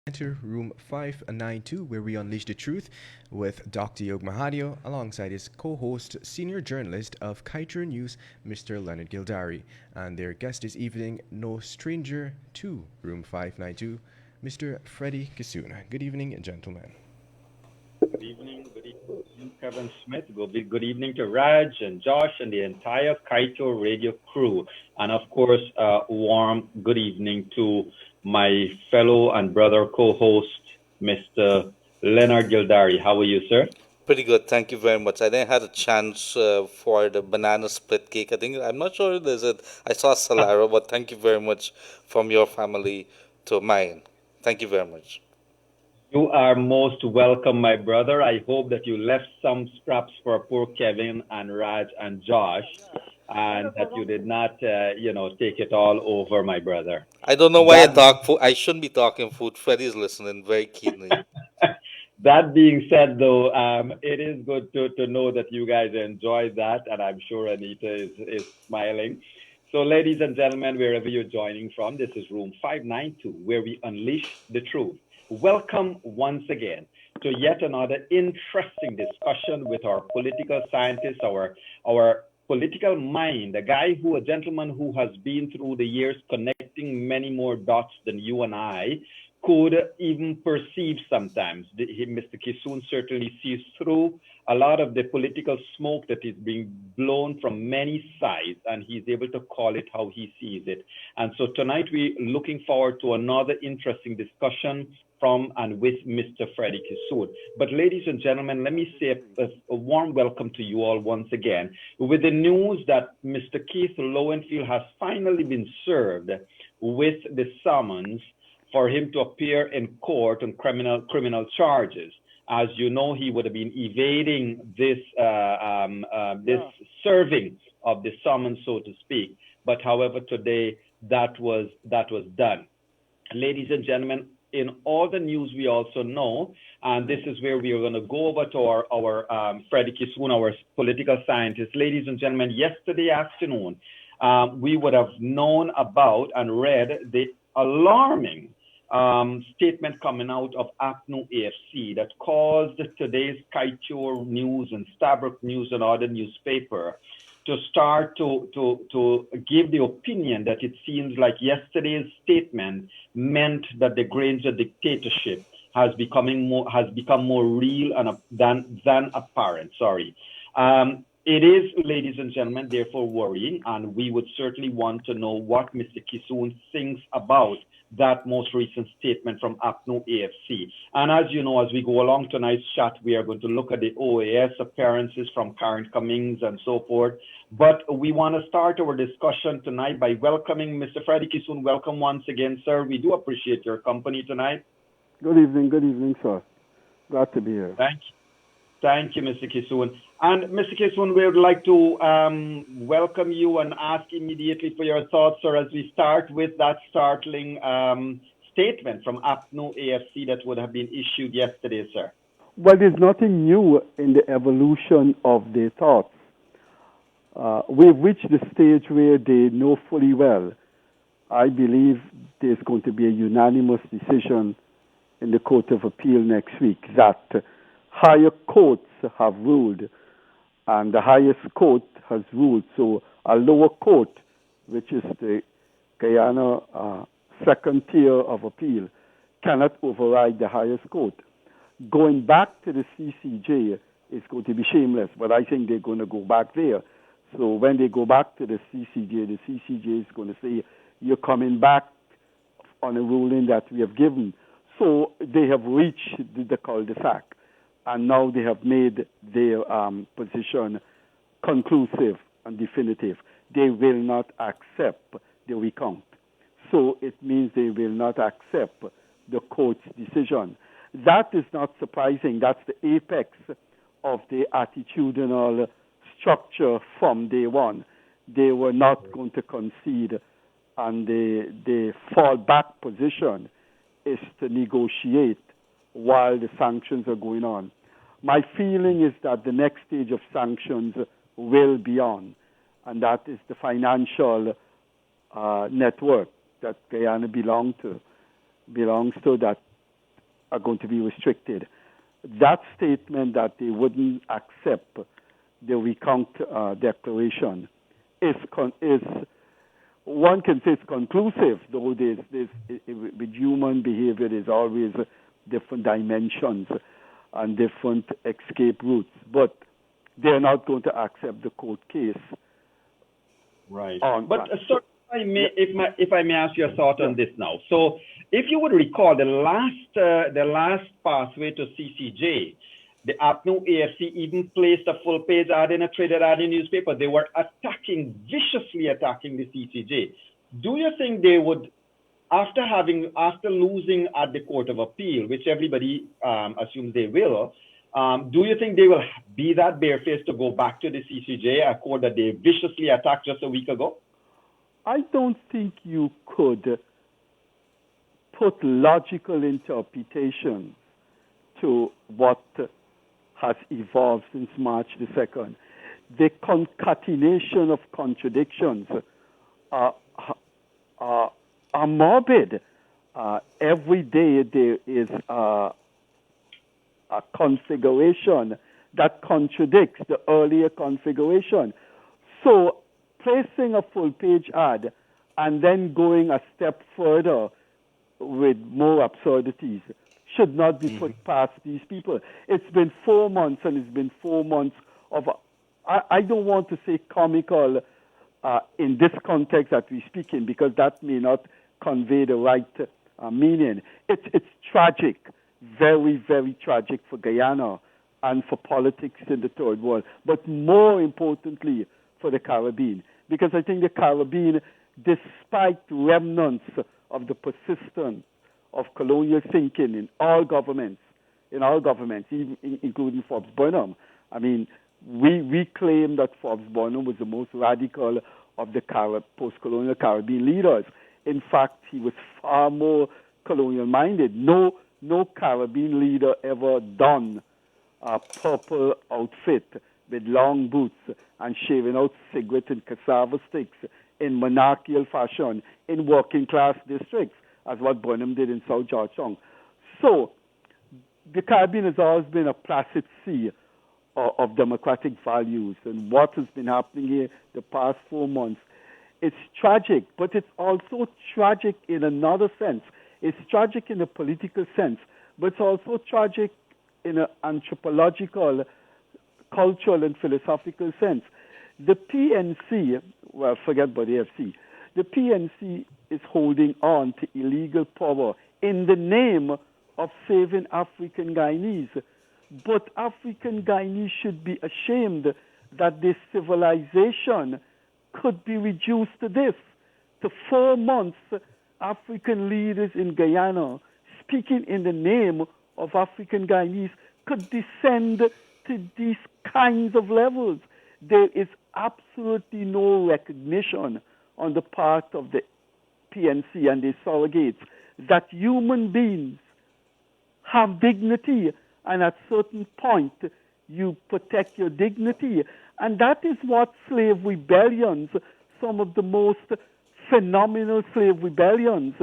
enter room 592 where we unleash the truth with Dr. Yog Mahadeo alongside his co-host, senior journalist of Kaieteur News, Mr. Leonard Gildarie. And their guest this evening, no stranger to room 592, Mr. Freddie Kissoon. Good evening, gentlemen. Good evening, Kevin Smith. Good evening to Raj and Josh and the entire Kaieteur radio crew. And of course, warm good evening to my fellow and brother co-host, Mr. Leonard Gildarie. How are you, sir? Pretty good, thank you very much. I didn't have a chance for the banana split cake. I'm not sure there's it. I saw Salara, but thank you very much from your family to mine. Thank you very much. You are most welcome, my brother. I hope that you left some scraps for poor Kevin and Raj and Josh, and that you did not, take it all over, my brother. I don't know why I That talk food. I shouldn't be talking food. Freddie's listening very keenly. that being said, though, it is good to know that you guys enjoyed that, and I'm sure Anita is smiling. So, ladies and gentlemen, wherever you're joining from, this is room 592, where we unleash the truth. Welcome once again to yet another interesting discussion with our political scientist, our political mind, a gentleman who has been through the years connecting many more dots than you and I could even perceive sometimes. Mr. Kissoon certainly sees through a lot of the political smoke that is being blown from many sides, and he's able to call it how he sees it. And so tonight we're looking forward to another interesting discussion from and with Mr. Freddie Kissoon. But ladies and gentlemen, let me say a warm welcome to you all once again with the news that Mr. Keith Lowenfield has finally been served with the summons for him to appear in court on criminal charges. As you know, he would have been evading this serving of the summons, so to speak. But however, today that was done. Ladies and gentlemen, in all the news we also know, and this is where we are going to go over to our Freddie Kissoon, our political scientist. Ladies and gentlemen, yesterday afternoon, we would have known about and read the alarming statement coming out of APNU AFC that caused today's Kaieteur News and Stabrook News and other newspaper to start to give the opinion that it seems like yesterday's statement meant that the Granger dictatorship has become more real than apparent. Sorry. It is, ladies and gentlemen, therefore worrying, and we would certainly want to know what Mr. Kissoon thinks about that most recent statement from APNU AFC. And as you know, as we go along tonight's chat, we are going to look at the OAS appearances from Karen Cummings and so forth. But we want to start our discussion tonight by welcoming Mr. Freddie Kissoon. Welcome once again, sir. We do appreciate your company tonight. Good evening, sir. Glad to be here. Thank you, Mr. Kissoon. And Mr. Kissoon, we would like to welcome you and ask immediately for your thoughts, sir, as we start with that startling statement from APNU AFC that would have been issued yesterday, sir. Well, there's nothing new in the evolution of their thoughts. We've reached the stage where they know fully well. I believe there's going to be a unanimous decision in the Court of Appeal next week that higher courts have ruled, and the highest court has ruled. So a lower court, which is the Guyana second tier of appeal, cannot override the highest court. Going back to the CCJ is going to be shameless, but I think they're going to go back there. So when they go back to the CCJ is going to say, you're coming back on a ruling that we have given. So they have reached the cul-de-sac, and now they have made their position conclusive and definitive. They will not accept the recount. So it means they will not accept the court's decision. That is not surprising. That's the apex of the attitudinal structure from day one. They were not going to concede, and the fallback position is to negotiate while the sanctions are going on. My feeling is that the next stage of sanctions will be on, and that is the financial network that Guyana belongs to, that are going to be restricted. That statement that they wouldn't accept the recount declaration is one can say it's conclusive, though with human behavior there's always different dimensions and different escape routes. But they're not going to accept the court case. Right. But sir, if I may ask your thought on this now. So, if you would recall, the last pathway to CCJ, the APNU AFC even placed a full-page ad in a traded ad in newspaper. They were viciously attacking the CCJ. Do you think they would, after losing at the Court of Appeal, which everybody assumes they will, do you think they will be that barefaced to go back to the CCJ, a court that they viciously attacked just a week ago? I don't think you could put logical interpretation to what has evolved since March the 2nd. The concatenation of contradictions are morbid. Every day there is a configuration that contradicts the earlier configuration. So placing a full-page ad and then going a step further with more absurdities should not be put past these people. It's been 4 months, and it's been 4 months of, I don't want to say comical in this context that we speak in, because that may not convey the right meaning. It's tragic, very, very tragic for Guyana and for politics in the third world, but more importantly for the Caribbean, because I think the Caribbean, despite remnants of the persistence of colonial thinking in all governments, even including Forbes Burnham. I mean, we claim that Forbes Burnham was the most radical of the post-colonial Caribbean leaders. In fact, he was far more colonial-minded. No Caribbean leader ever donned a purple outfit with long boots and shaving out cigarette and cassava sticks in monarchical fashion in working-class districts, as what Burnham did in South Georgetown. So the Caribbean has always been a placid sea of democratic values, and what has been happening here the past 4 months, it's tragic, but it's also tragic in another sense. It's tragic in a political sense, but it's also tragic in an anthropological, cultural, and philosophical sense. The PNC, well, forget about the AFC, the PNC is holding on to illegal power in the name of saving African Guyanese. But African Guyanese should be ashamed that this civilization could be reduced to this. To 4 months, African leaders in Guyana, speaking in the name of African Guyanese, could descend to these kinds of levels. There is absolutely no recognition on the part of the PNC and their surrogates that human beings have dignity, and at a certain point you protect your dignity. And that is what slave rebellions, some of the most phenomenal slave rebellions,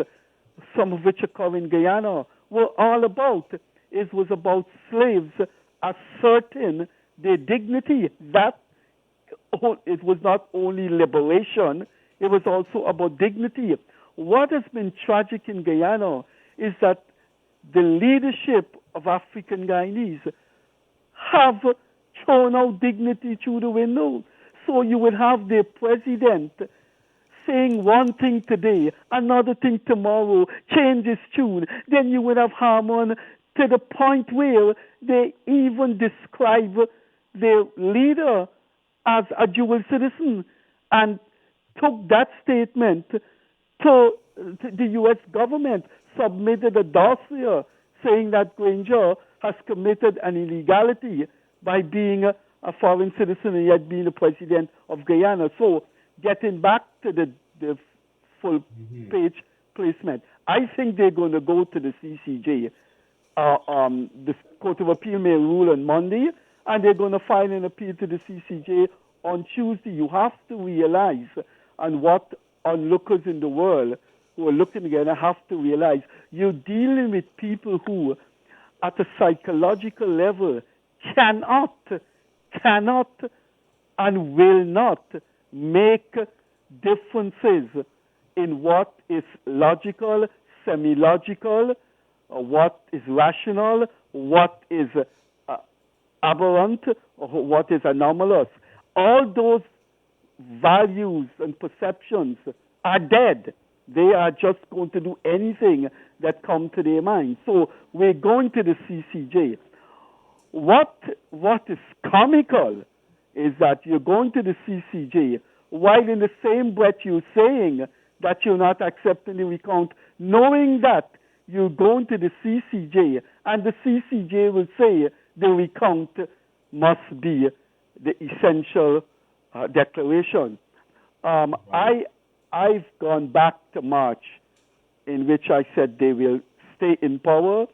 some of which occur in Guyana, were all about. It was about slaves asserting their dignity. That it was not only liberation, it was also about dignity. What has been tragic in Guyana is that the leadership of African Guyanese have thrown out dignity through the window. So you would have the president saying one thing today, another thing tomorrow, change his tune. Then you would have Harmon to the point where they even describe their leader as a dual citizen, and took that statement to the U.S. government, submitted a dossier saying that Granger has committed an illegality by being a foreign citizen and yet being the president of Guyana. So getting back to the full page placement, I think they're going to go to the CCJ. The Court of Appeal may rule on Monday, and they're going to file an appeal to the CCJ on Tuesday. You have to realize, and what onlookers in the world who are looking together have to realize, you're dealing with people who at a psychological level cannot, and will not make differences in what is logical, semi-logical, what is rational, what is aberrant, or what is anomalous. All those values and perceptions are dead. They are just going to do anything that comes to their mind. So we're going to the CCJ. What is comical is that you're going to the CCJ while in the same breath you're saying that you're not accepting the recount, knowing that you're going to the CCJ and the CCJ will say the recount must be the essential declaration. I've gone back to March, in which I said they will stay in power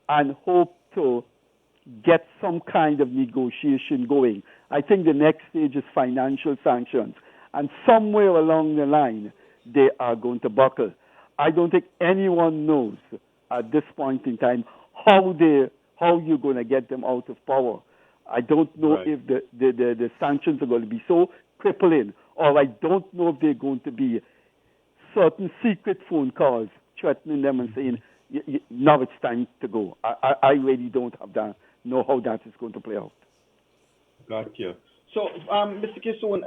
and hope to get some kind of negotiation going. I think the next stage is financial sanctions, and somewhere along the line they are going to buckle. I don't think anyone knows at this point in time how you're going to get them out of power. I don't know if the sanctions are going to be so crippling, or I don't know if they're going to be certain secret phone calls threatening them and saying, now it's time to go. I really don't know how that is going to play out. Got you. So, Mr. Kissoon,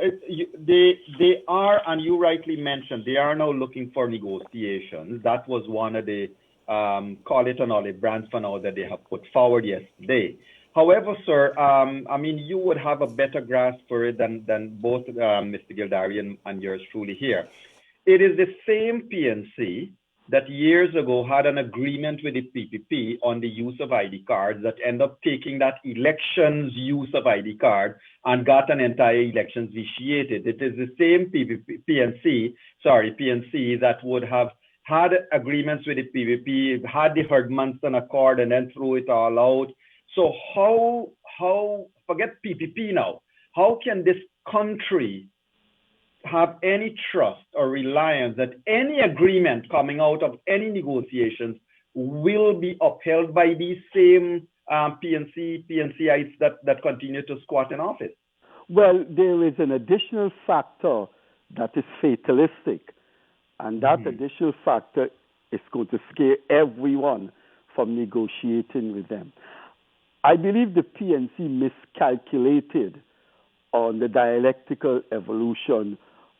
they are, and you rightly mentioned, they are now looking for negotiations. That was one of the, call it an olive branch for now that they have put forward yesterday. However, sir, you would have a better grasp for it than both Mr. Gildarie and yours truly here. It is the same PNC that years ago had an agreement with the PPP on the use of ID cards that end up taking that elections use of ID card and got an entire elections vitiated. It is the same PNC that would have had agreements with the PPP, had the Herdmanson Accord, and then threw it all out. So how forget PPP now, how can this country have any trust or reliance that any agreement coming out of any negotiations will be upheld by these same PNCites that continue to squat in office? Well, there is an additional factor that is fatalistic, and that additional factor is going to scare everyone from negotiating with them. I believe the PNC miscalculated on the dialectical evolution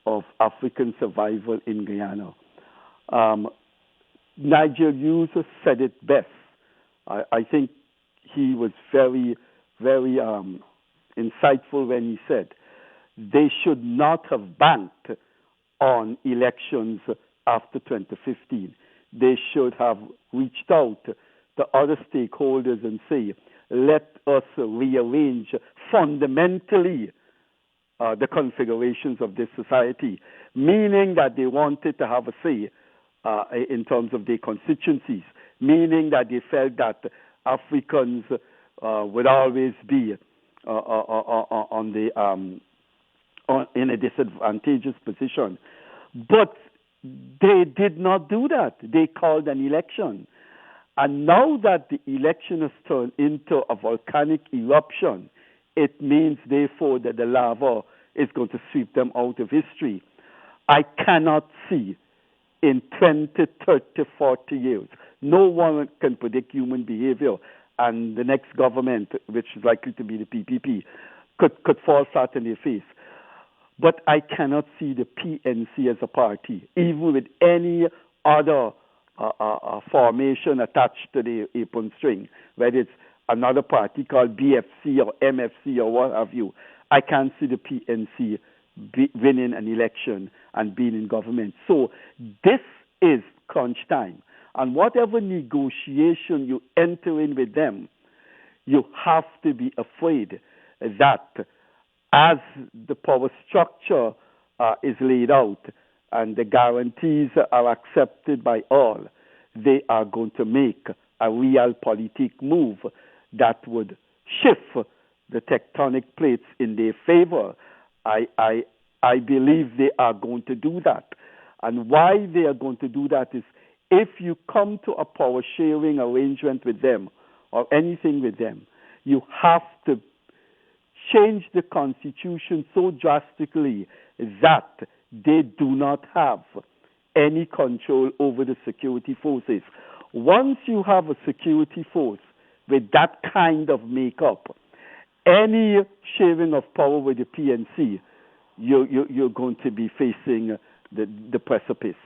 of African survival in Guyana. Nigel Hughes said it best. I think he was very, very insightful when he said they should not have banked on elections after 2015. They should have reached out to other stakeholders and say, let us rearrange fundamentally the configurations of this society, meaning that they wanted to have a say in terms of their constituencies, meaning that they felt that Africans would always be in a disadvantageous position. But they did not do that. They called an election. And now that the election has turned into a volcanic eruption, it means, therefore, that the lava is going to sweep them out of history. I cannot see in 20, 30, 40 years, no one can predict human behavior, and the next government, which is likely to be the PPP, could fall flat in their face. But I cannot see the PNC as a party, even with any other formation attached to the apron string, whether it's another party called BFC or MFC or what have you. I can't see the PNC winning an election and being in government. So this is crunch time. And whatever negotiation you enter in with them, you have to be afraid that as the power structure is laid out and the guarantees are accepted by all, they are going to make a realpolitik move that would shift the tectonic plates in their favor. I believe they are going to do that. And why they are going to do that is if you come to a power sharing arrangement with them or anything with them. You have to change the constitution so drastically that they do not have any control over the security forces. Once you have a security force with that kind of makeup, any sharing of power with the PNC, you're going to be facing the precipice.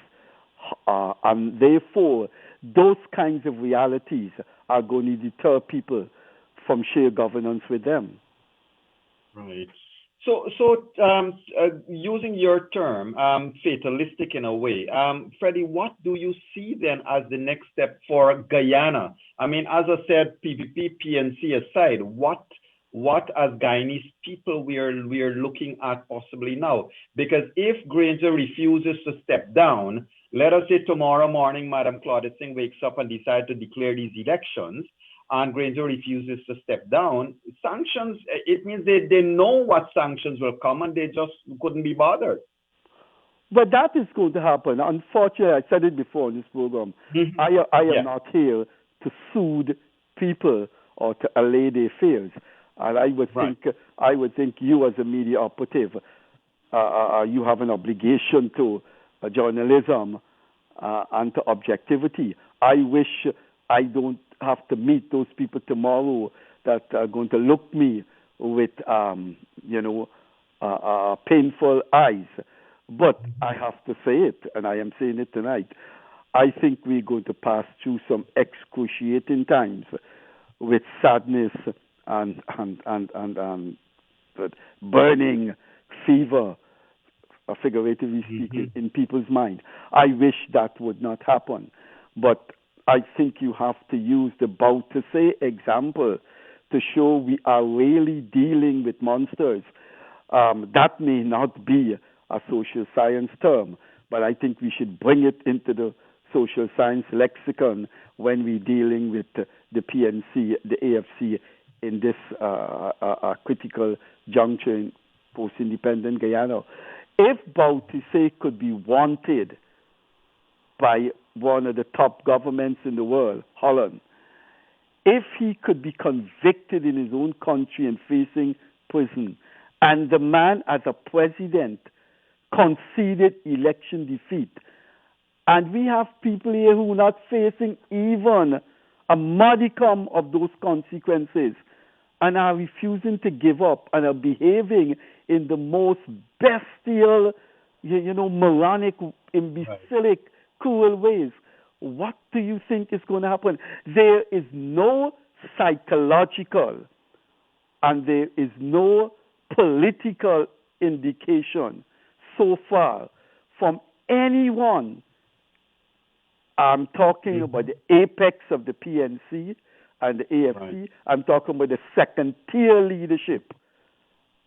And therefore, those kinds of realities are going to deter people from share governance with them. Right. So, using your term, fatalistic in a way, Freddie, what do you see then as the next step for Guyana? I mean, as I said, PPP, PNC aside, what as Guyanese people we are looking at possibly now? Because if Granger refuses to step down, let us say tomorrow morning, Madam Claudette Singh wakes up and decides to declare these elections, and Granger refuses to step down, sanctions, it means they know what sanctions will come and they just couldn't be bothered. But that is going to happen. Unfortunately, I said it before in this program, I am not here to soothe people or to allay their fears. And I would think you as a media operative, you have an obligation to journalism and to objectivity. I wish I don't have to meet those people tomorrow that are going to look me with, painful eyes. But I have to say it, and I am saying it tonight. I think we're going to pass through some excruciating times with sadness and burning fever, figuratively speaking, in people's mind. I wish that would not happen. But I think you have to use the bow to say example to show we are really dealing with monsters. That may not be a social science term, but I think we should bring it into the social science lexicon when we're dealing with the PNC, the AFC in this critical juncture in post-independent Guyana. If Bautiste could be wanted by one of the top governments in the world, Holland, if he could be convicted in his own country and facing prison, and the man as a president conceded election defeat, and we have people here who are not facing even a modicum of those consequences and are refusing to give up and are behaving in the most bestial, moronic, imbecilic, cruel ways. What do you think is going to happen? There is no psychological and there is no political indication so far from anyone. I'm talking about the apex of the PNC and the AFC. Right. I'm talking about the second tier leadership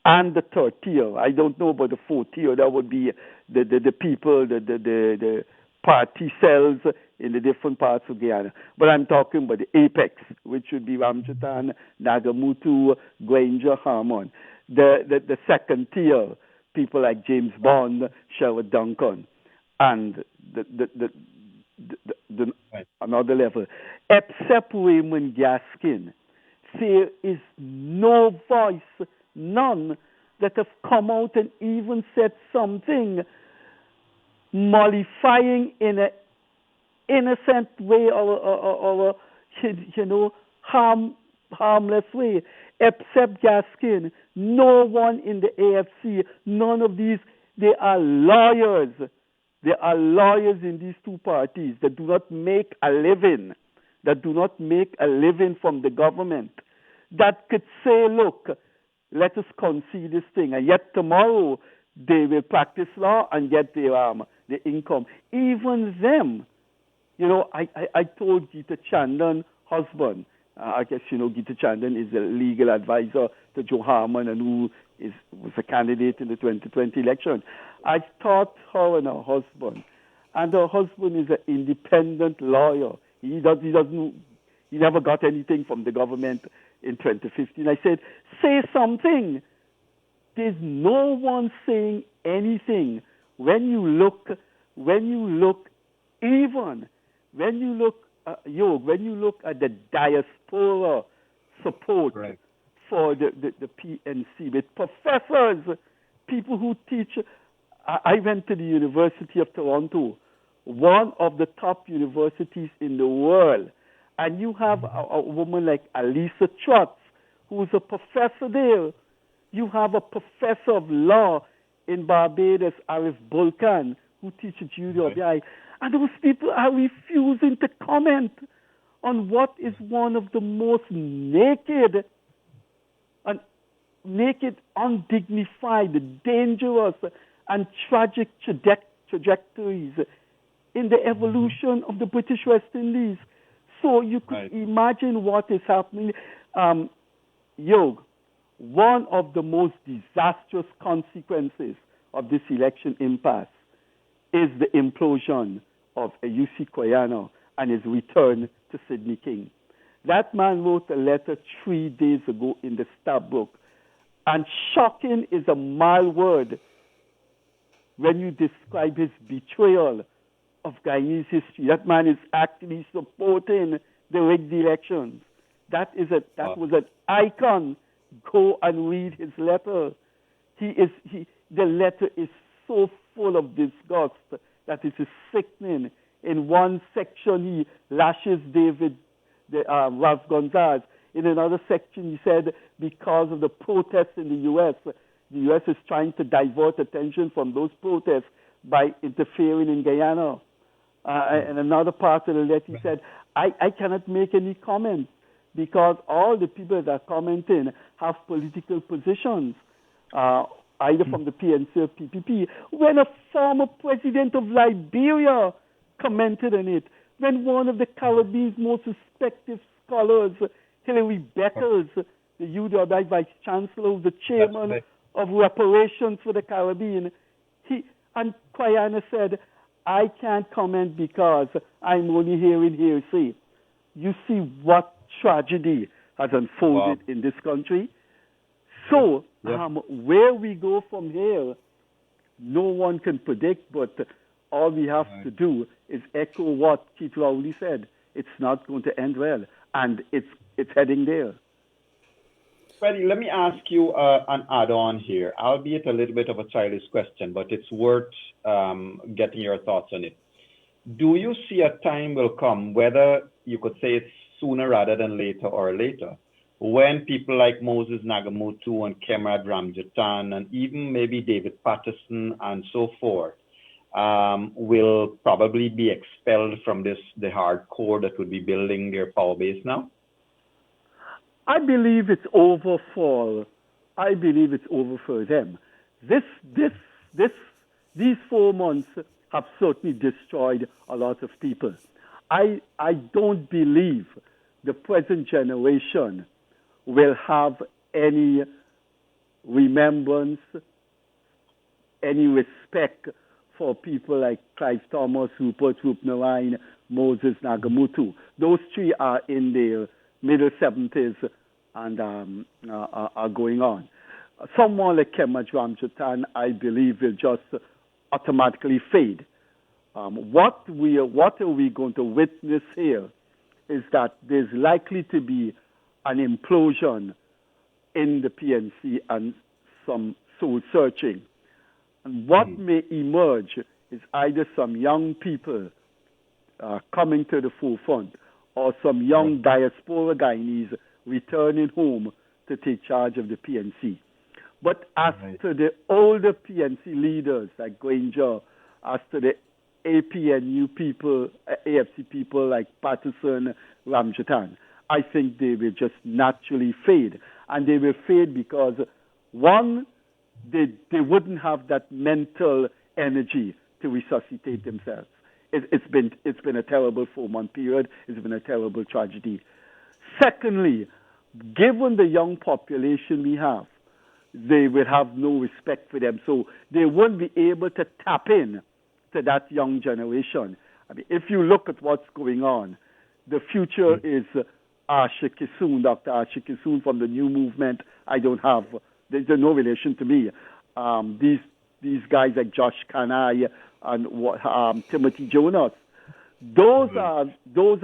and the third tier. I don't know about the fourth tier. That would be the people, the party cells in the different parts of Guyana. But I'm talking about the apex, which would be Ramchatan, Nagamutu, Granger, Harmon. The second tier, people like James Bond, Sherwood Duncan, and another level. Except Raymond Gaskin, there is no voice, none, that have come out and even said something mollifying in an innocent way or harmless way. Except Gaskin, no one in the AFC, none of these, they are lawyers. There are lawyers in these two parties that do not make a living, from the government, that could say, look, let us concede this thing, and yet tomorrow they will practice law and get their income. Even them, I told Gita Chandan's husband, I guess Gita Chandan is a legal advisor to Joe Harmon and who was a candidate in the 2020 election. I taught her and her husband, and her husband is an independent lawyer. He never got anything from the government in 2015. I said, say something. There's no one saying anything. When you look Yog, when you look at the diaspora support Right. for the PNC, with professors, people who teach. I went to the University of Toronto, one of the top universities in the world, and you have a woman like Alisa Trotz, who's a professor there. You have a professor of law in Barbados, Arif Bulkan, who teaches UWI. And those people are refusing to comment on what is one of the most naked, undignified, dangerous, and tragic trajectories in the evolution of the British West Indies. So you could imagine what is happening. Yog, one of the most disastrous consequences of this election impasse is the implosion of UC Guyana and his return to Sydney King. That man wrote a letter 3 days ago in the Stab book, and shocking is a mild word when you describe his betrayal of Guyanese history. That man is actually supporting the rigged elections. That was an icon. Go and read his letter. The letter is so full of disgust that it is sickening. In one section, he lashes Ralph Gonzalez. In another section, he said because of the protests in the U.S., the U.S. is trying to divert attention from those protests by interfering in Guyana. And another part of the letter, he said, I cannot make any comments because all the people that are commenting have political positions, either from the PNC or PPP. When a former president of Liberia commented on it, when one of the Caribbean's most respected scholars, Hilary Beckles, the UWI Vice Chancellor, the chairman of reparations for the Caribbean, and Guyana said, I can't comment because I'm only hearing hearsay. You see what tragedy has unfolded in this country? So, where we go from here, no one can predict, but all we have to do is echo what Keith Rowley said. It's not going to end well, and it's heading there. Freddie, let me ask you an add-on here, albeit a little bit of a childish question, but it's worth getting your thoughts on it. Do you see a time will come, whether you could say it's sooner rather than later or later, when people like Moses Nagamutu and Kemrad Ramjatan and even maybe David Patterson and so forth will probably be expelled from the hardcore that would be building their power base now? I believe it's over for them. These 4 months have certainly destroyed a lot of people. I don't believe the present generation will have any remembrance, any respect for people like Clive Thomas, Rupert Rupnarine, Moses Nagamutu. Those 3 are in their middle 70s and are going on. Someone like Kemrad Ramjatan, I believe, will just automatically fade. What are we going to witness here is that there's likely to be an implosion in the PNC and some soul searching. And what may emerge is either some young people coming to the forefront or some young diaspora Guyanese returning home to take charge of the PNC. But as to the older PNC leaders like Granger, as to the APNU people, AFC people like Patterson, Ramjatan, I think they will just naturally fade. And they will fade because, one, they wouldn't have that mental energy to resuscitate themselves. It's been a terrible 4-month period. It's been a terrible tragedy. Secondly, given the young population we have, they will have no respect for them. So they won't be able to tap in to that young generation. I mean, if you look at what's going on, the future is Dr. Asha Kissoon from the New Movement. There's no relation to me. These guys like Josh Kanai and Timothy Jonas, those are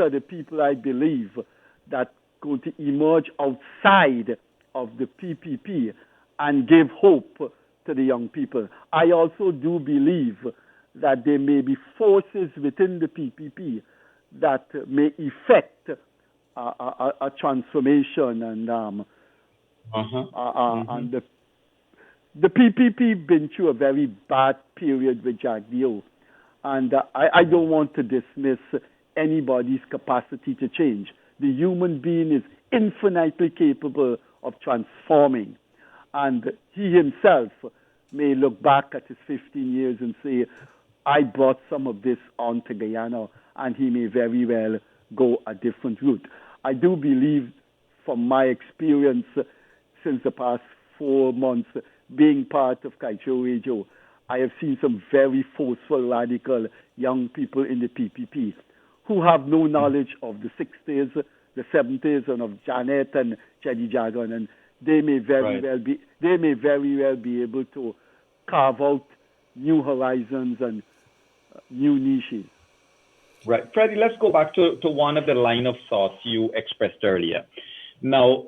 the people I believe that going to emerge outside of the PPP and give hope to the young people. I also do believe that there may be forces within the PPP that may effect a transformation, and and the PPP been through a very bad period with Jagdeo, and I don't want to dismiss anybody's capacity to change. The human being is infinitely capable of transforming, and he himself may look back at his 15 years and say, I brought some of this on to Guyana, and he may very well go a different route. I do believe, from my experience since the past 4 months being part of Kaieteur Radio, I have seen some very forceful, radical young people in the PPP who have no knowledge of the 60s, the 70s, and of Janet and Chedi Jagan, and they may very well be able to carve out new horizons and new niches. Right. Freddie, let's go back to one of the line of thoughts you expressed earlier. Now,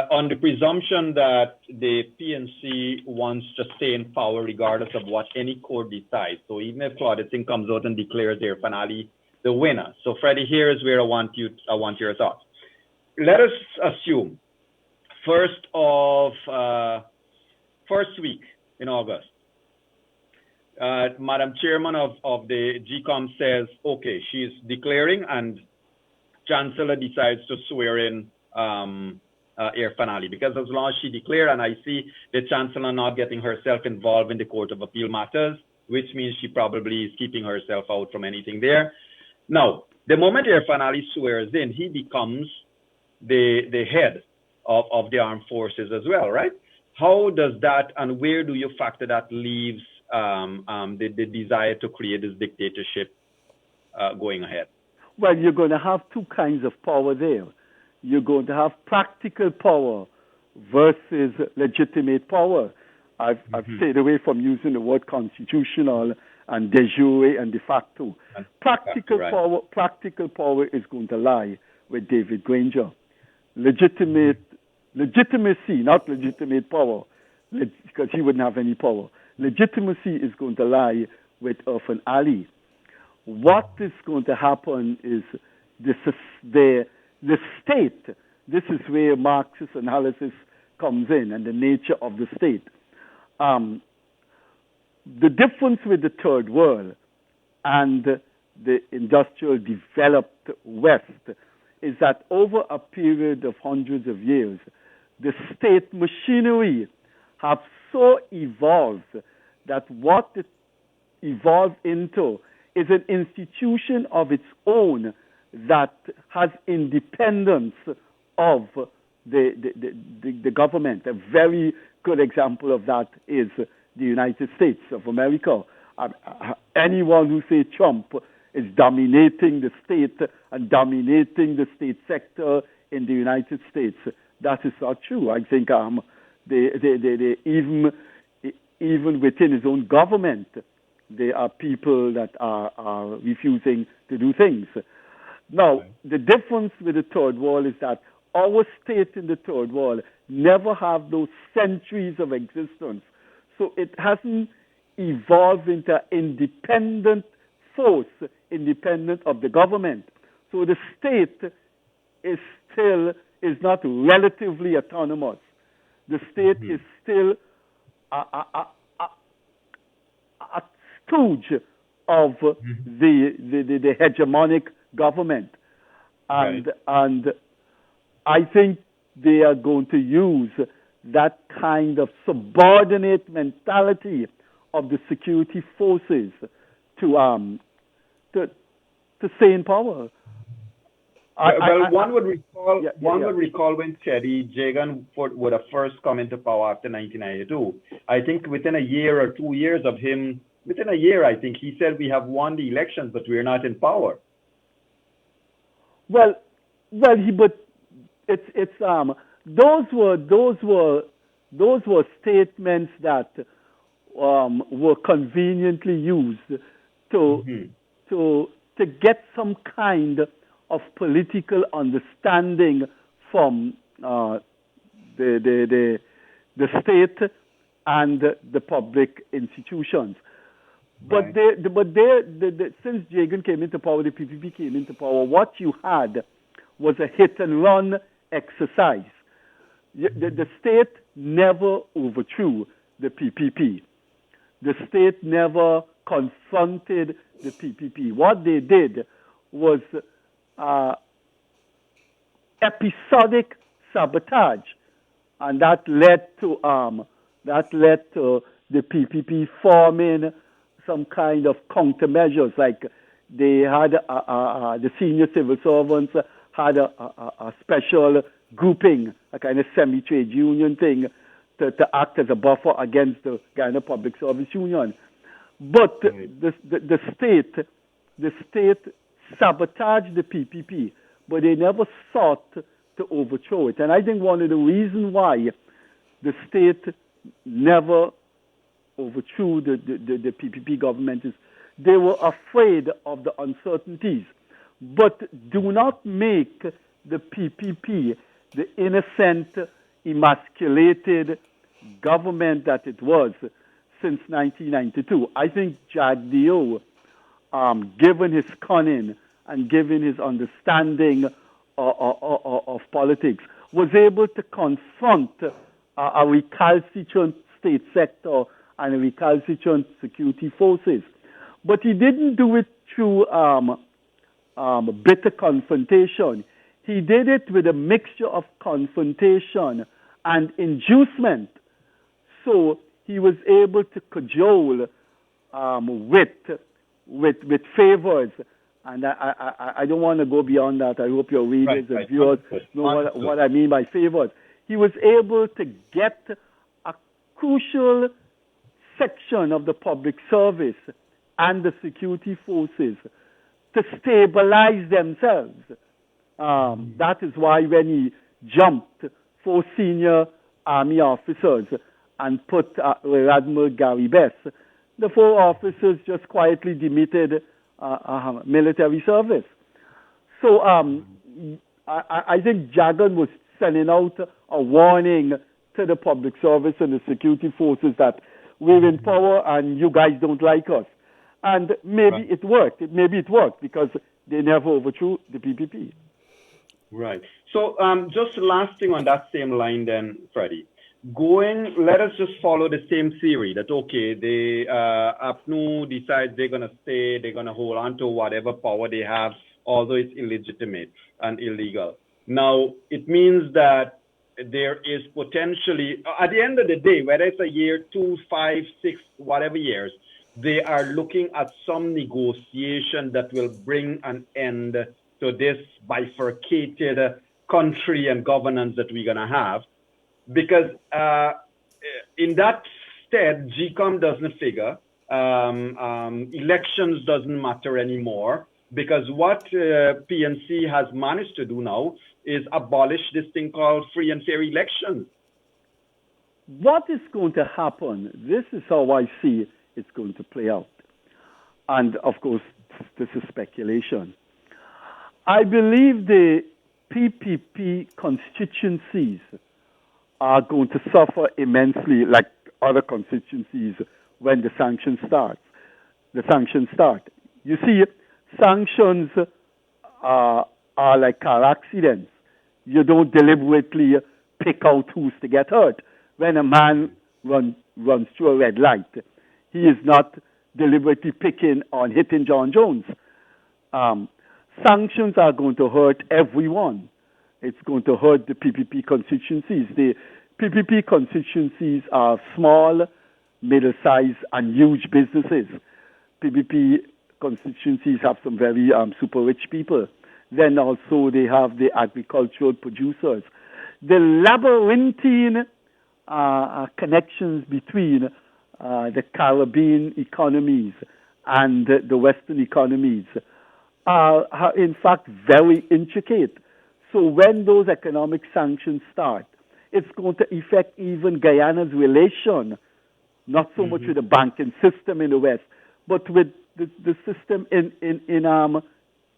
on the presumption that the PNC wants to stay in power regardless of what any court decides, so even if Claudia Singh comes out and declares their finale the winner. So, Freddie, here is where I want your thoughts. Let us assume first week in August, Madam Chairman of the GCOM says, okay, she's declaring, and Chancellor decides to swear in Air Finale, because as long as she declared, and I see the Chancellor not getting herself involved in the Court of Appeal matters, which means she probably is keeping herself out from anything there. Now, the moment Air Finale swears in, he becomes the head of the armed forces as well, right? How does that, and where do you factor that leaves the desire to create this dictatorship going ahead? Well, you're going to have two kinds of power there. You're going to have practical power versus legitimate power. I've stayed away from using the word constitutional and de jure and de facto. Practical power is going to lie with David Granger. Legitimacy, not legitimate power, because he wouldn't have any power. Legitimacy is going to lie with Irfan Ali. What is going to happen is the state. This is where Marxist analysis comes in, and the nature of the state. The difference with the third world and the industrial developed West is that over a period of hundreds of years, the state machinery have so evolved that what it evolved into is an institution of its own that has independence of the government. A very good example of that is the United States of America. Anyone who says Trump is dominating the state and dominating the state sector in the United States, that is not true. I think even within his own government, there are people that are refusing to do things. Now, the difference with the third world is that our state in the third world never have those centuries of existence. So it hasn't evolved into an independent force, independent of the government. So the state is not relatively autonomous. The state is still a stooge of the hegemonic government. And I think they are going to use that kind of subordinate mentality of the security forces to stay in power. One would recall when Chedi Jagan would have first come into power after 1992. I think within a year or 2 years of him, within a year, I think he said we have won the elections, but we are not in power. But it's those were statements that were conveniently used to to get some kind of political understanding from the state and the public institutions. But since Jagan came into power, the PPP came into power, what you had was a hit-and-run exercise. The state never overthrew the PPP. The state never confronted the PPP. What they did was episodic sabotage, and that led to the PPP forming some kind of countermeasures. Like they had the senior civil servants had a special grouping, a kind of semi-trade union thing, to act as a buffer against the Guyana Public Service Union. But the state sabotaged the PPP, but they never sought to overthrow it. And I think one of the reasons why the state never overthrew the PPP government is they were afraid of the uncertainties. But do not make the PPP the innocent, emasculated government that it was since 1992. I think Mahadeo, given his cunning and given his understanding of politics, was able to confront a recalcitrant state sector and a recalcitrant security forces. But he didn't do it through bitter confrontation. He did it with a mixture of confrontation and inducement. So he was able to cajole with favors. And I don't want to go beyond that. I hope your readers and viewers know what I mean by favors. He was able to get a crucial section of the public service and the security forces to stabilize themselves. That is why when he jumped 4 senior army officers and put Admiral Gary Best, the 4 officers just quietly demitted military service. So I think Jagan was sending out a warning to the public service and the security forces that we're in power and you guys don't like us. And maybe it worked. Maybe it worked because they never overthrew the PPP. Right. So just last thing on that same line then, Freddie. Let us just follow the same theory that, okay, the APNU decides they're going to stay, they're going to hold on to whatever power they have, although it's illegitimate and illegal. Now, it means that there is potentially, at the end of the day, whether it's a year, 2, 5, 6, whatever years, they are looking at some negotiation that will bring an end to this bifurcated country and governance that we're going to have. Because in that stead, GCOM doesn't figure. Elections doesn't matter anymore. Because what PNC has managed to do now is abolish this thing called free and fair elections. What is going to happen? This is how I see it's going to play out. And of course, this is speculation. I believe the PPP constituencies are going to suffer immensely, like other constituencies, when the sanctions start. You see, sanctions are like car accidents. You don't deliberately pick out who's to get hurt. When a man runs through a red light, he is not deliberately picking on hitting John Jones. Sanctions are going to hurt everyone. It's going to hurt the PPP constituencies. The PPP constituencies are small, middle-sized, and huge businesses. PPP constituencies have some very super rich people. Then also they have the agricultural producers. The labyrinthine connections between the Caribbean economies and the Western economies are in fact very intricate. So when those economic sanctions start, it's going to affect even Guyana's relation, not so much with the banking system in the West, but with the system in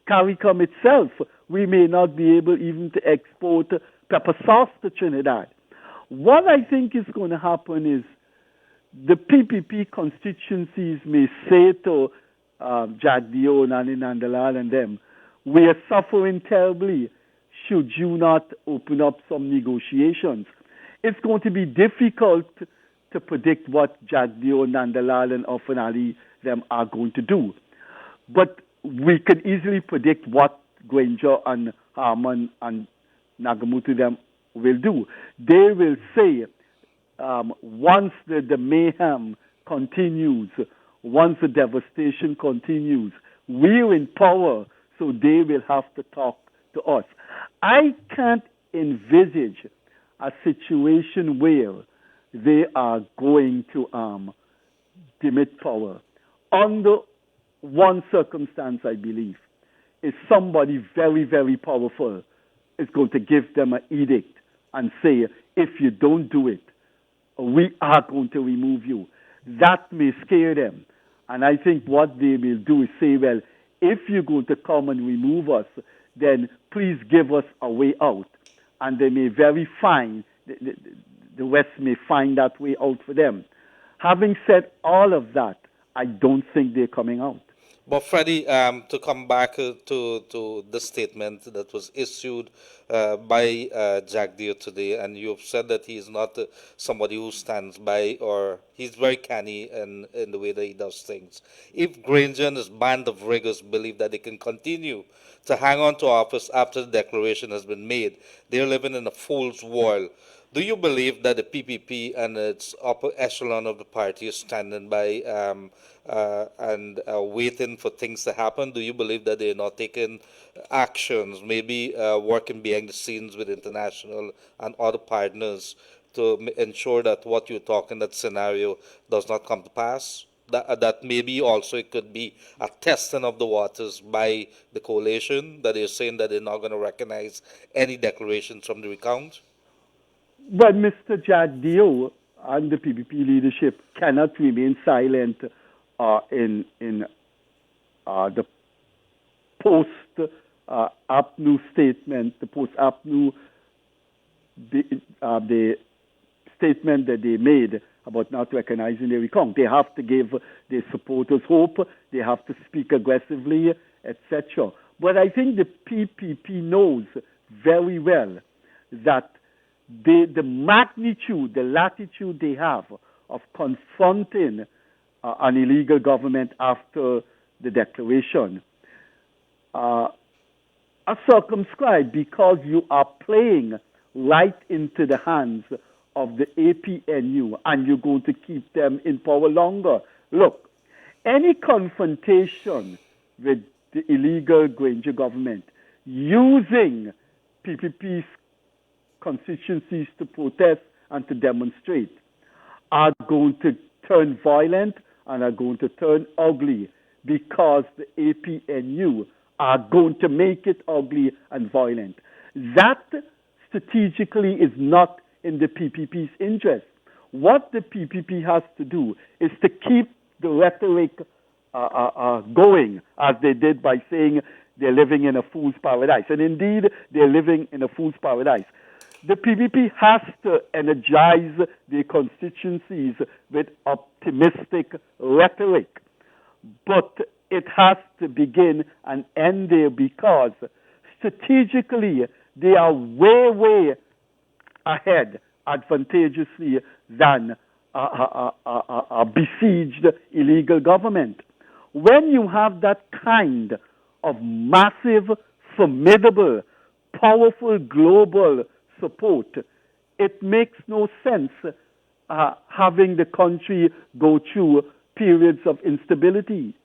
CARICOM itself, we may not be able even to export pepper sauce to Trinidad. What I think is going to happen is the PPP constituencies may say to Jagdeo, Nani Nandalal and them, we are suffering terribly. Should you not open up some negotiations? It's going to be difficult to predict what Jagdeo, Nandalal and Ofan Ali them are going to do. But we can easily predict what Granger and Harman and Nagamutu them will do. They will say, once the mayhem continues, once the devastation continues, we're in power, so they will have to talk to us. I can't envisage a situation where they are going to demit power. Under one circumstance, I believe, is somebody very, very powerful is going to give them an edict and say, if you don't do it, we are going to remove you. That may scare them. And I think what they will do is say, well, if you're going to come and remove us, then please give us a way out. And they may the West may find that way out for them. Having said all of that, I don't think they're coming out. But Freddie, to come back to the statement that was issued by Jagdeo today, and you've said that he is not somebody who stands by, or he's very canny in the way that he does things. If Granger and his band of riggers believe that they can continue to hang on to office after the declaration has been made, they're living in a fool's world. Do you believe that the PPP and its upper echelon of the party is standing by and waiting for things to happen? Do you believe that they're not taking actions, maybe working behind the scenes with international and other partners to ensure that what you're talking, that scenario, does not come to pass? That maybe also it could be a testing of the waters by the coalition, that they're saying that they're not going to recognize any declarations from the recount? But Mr. Jagdeo and the PPP leadership cannot remain silent in the post-APNU statement, the post-APNU the statement that they made about not recognizing their recount. They have to give their supporters hope. They have to speak aggressively, etc. But I think the PPP knows very well that the magnitude, the latitude they have of confronting an illegal government after the declaration are circumscribed, because you are playing right into the hands of the APNU, and you're going to keep them in power longer. Look, any confrontation with the illegal Granger government using PPP's constituencies to protest and to demonstrate are going to turn violent and are going to turn ugly, because the APNU are going to make it ugly and violent. That strategically is not in the PPP's interest. What the PPP has to do is to keep the rhetoric going, as they did by saying they're living in a fool's paradise. And indeed, they're living in a fool's paradise. The PPP has to energize their constituencies with optimistic rhetoric, but it has to begin and end there, because strategically they are way, way ahead, advantageously, than a besieged illegal government. When you have that kind of massive, formidable, powerful global support, it makes no sense having the country go through periods of instability.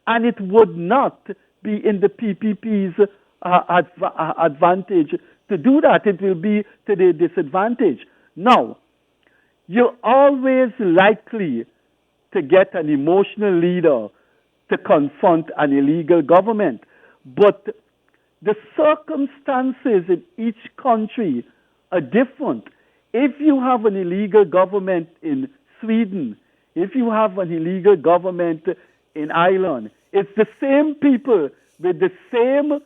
And it would not be in the PPP's advantage to do that. It will be to their disadvantage. Now, you're always likely to get an emotional leader to confront an illegal government. But the circumstances in each country are different. If you have an illegal government in Sweden, if you have an illegal government in Ireland, it's the same people with the same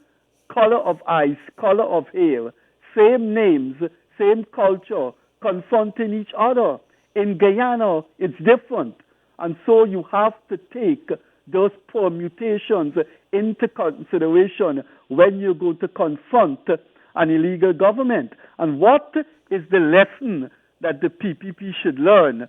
color of eyes, color of hair, same names, same culture, confronting each other. In Guyana, it's different. And so you have to take those permutations into consideration when you go to confront an illegal government. And what is the lesson that the PPP should learn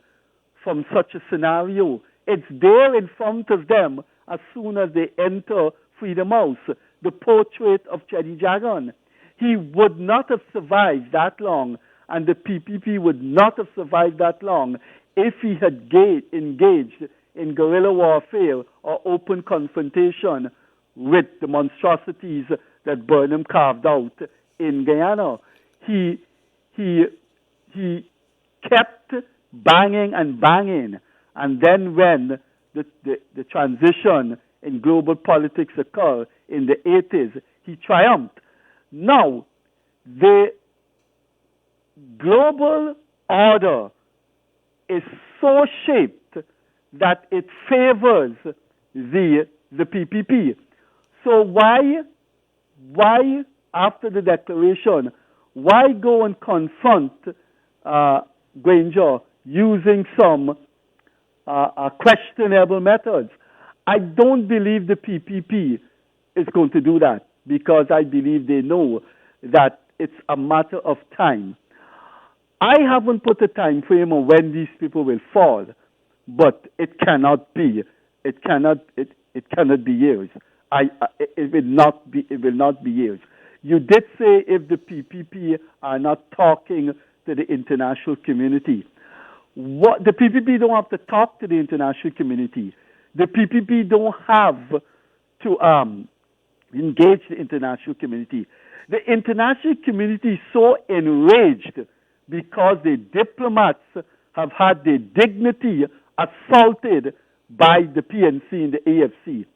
from such a scenario? It's there in front of them as soon as they enter Freedom House, the portrait of Chedi Jagan. He would not have survived that long, and the PPP would not have survived that long if he had engaged in guerrilla warfare or open confrontation with the monstrosities that Burnham carved out in Guyana. He kept banging and banging, and then when the transition in global politics occurred in the 80s, he triumphed. Now, the global order is so shaped that it favors the PPP. So why after the declaration, why go and confront Granger using some questionable methods? I don't believe the PPP is going to do that, because I believe they know that it's a matter of time. I haven't put a time frame on when these people will fall, but it cannot be. It cannot be years. It will not be years. You did say if the PPP are not talking to the international community. What the PPP don't have to talk to the international community. The PPP don't have to engage the international community. The international community is so enraged because the diplomats have had their dignity assaulted by the PNC and the AFC.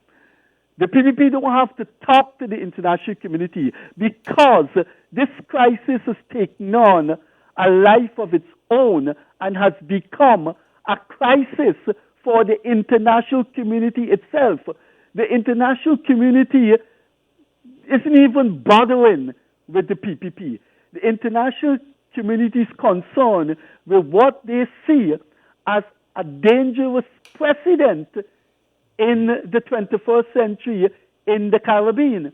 The PPP don't have to talk to the international community because this crisis has taken on a life of its own and has become a crisis for the international community itself. The international community isn't even bothering with the PPP. The international community is concerned with what they see as a dangerous precedent in the 21st century in the Caribbean.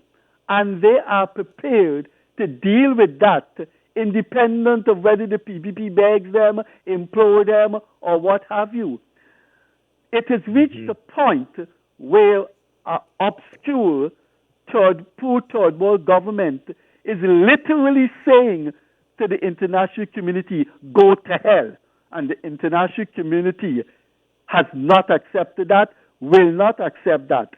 And they are prepared to deal with that, independent of whether the PPP begs them, implore them, or what have you. It has reached a point where an obscure poor third world government is literally saying to the international community, go to hell. And the international community has not accepted that, will not accept that,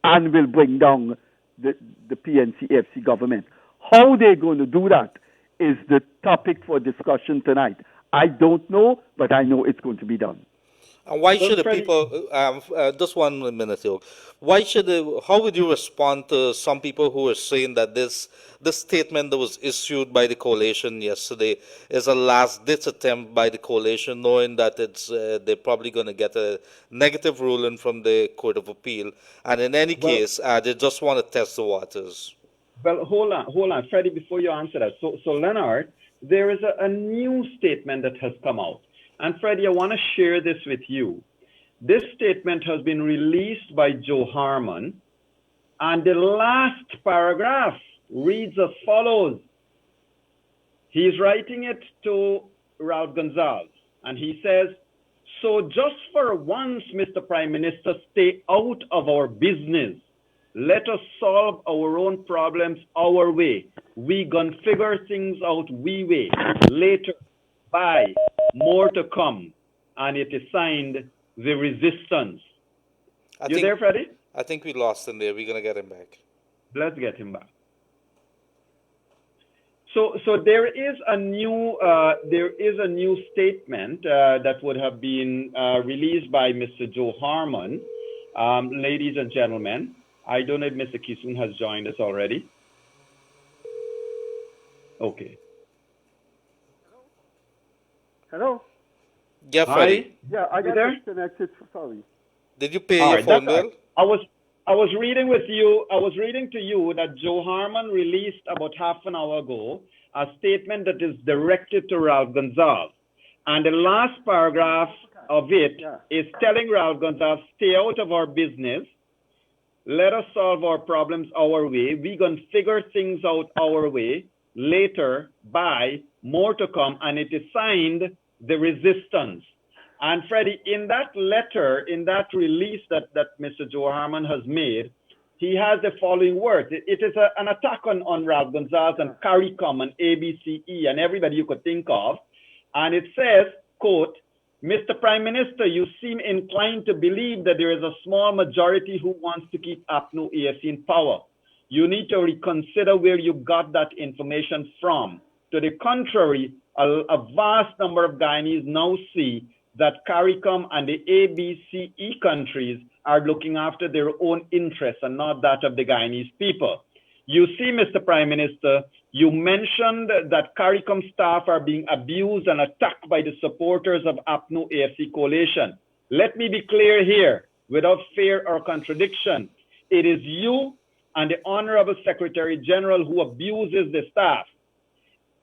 and will bring down the PNC-FC government. How they're going to do that is the topic for discussion tonight. I don't know, but I know it's going to be done. And why should the Freddie, people, just 1 minute, Yog. How would you respond to some people who are saying that this statement that was issued by the coalition yesterday is a last-ditch attempt by the coalition, knowing that they're probably going to get a negative ruling from the Court of Appeal, and in any case, they just want to test the waters? well, hold on, Freddie, before you answer that. So Leonard, there is a new statement that has come out. And Freddie, I want to share this with you. This statement has been released by Joe Harmon, and the last paragraph reads as follows. He's writing it to Raul Gonzalez, and he says, so just for once, Mr. Prime Minister, stay out of our business. Let us solve our own problems our way. We gonna figure things out we way. Later, bye. More to come. And it is signed The Resistance. There, Freddie? I think we lost him there. We're going to get him back. Let's get him back. So there is a new statement that would have been released by Mr. Joe Harmon. Ladies and gentlemen, I don't know if Mr. Kissoon has joined us already. Okay. Hello? Yeah, Freddie. Hi? Yeah, I got there? disconnected. Sorry. Did you pay your phone bill? I was I was reading with you. I was reading to you that Joe Harmon released about half an hour ago a statement that is directed to Ralph Gonsalves, and the last paragraph of it is telling Ralph Gonsalves, "Stay out of our business. Let us solve our problems our way. We gonna figure things out our way. Later, bye. More to come." And it is signed the Resistance. And Freddie, in that letter, in that release that Mr. Joe Harmon has made, he has the following words. It is an attack on Ralph Gonsalves and CARICOM and ABCE and everybody you could think of. And it says, quote, "Mr. Prime Minister, you seem inclined to believe that there is a small majority who wants to keep APNO-AFC in power. You need to reconsider where you got that information from. To the contrary, a vast number of Guyanese now see that CARICOM and the ABCE countries are looking after their own interests and not that of the Guyanese people. You see, Mr. Prime Minister, you mentioned that CARICOM staff are being abused and attacked by the supporters of APNO-AFC coalition. Let me be clear here, without fear or contradiction. It is you and the Honorable Secretary General who abuses the staff.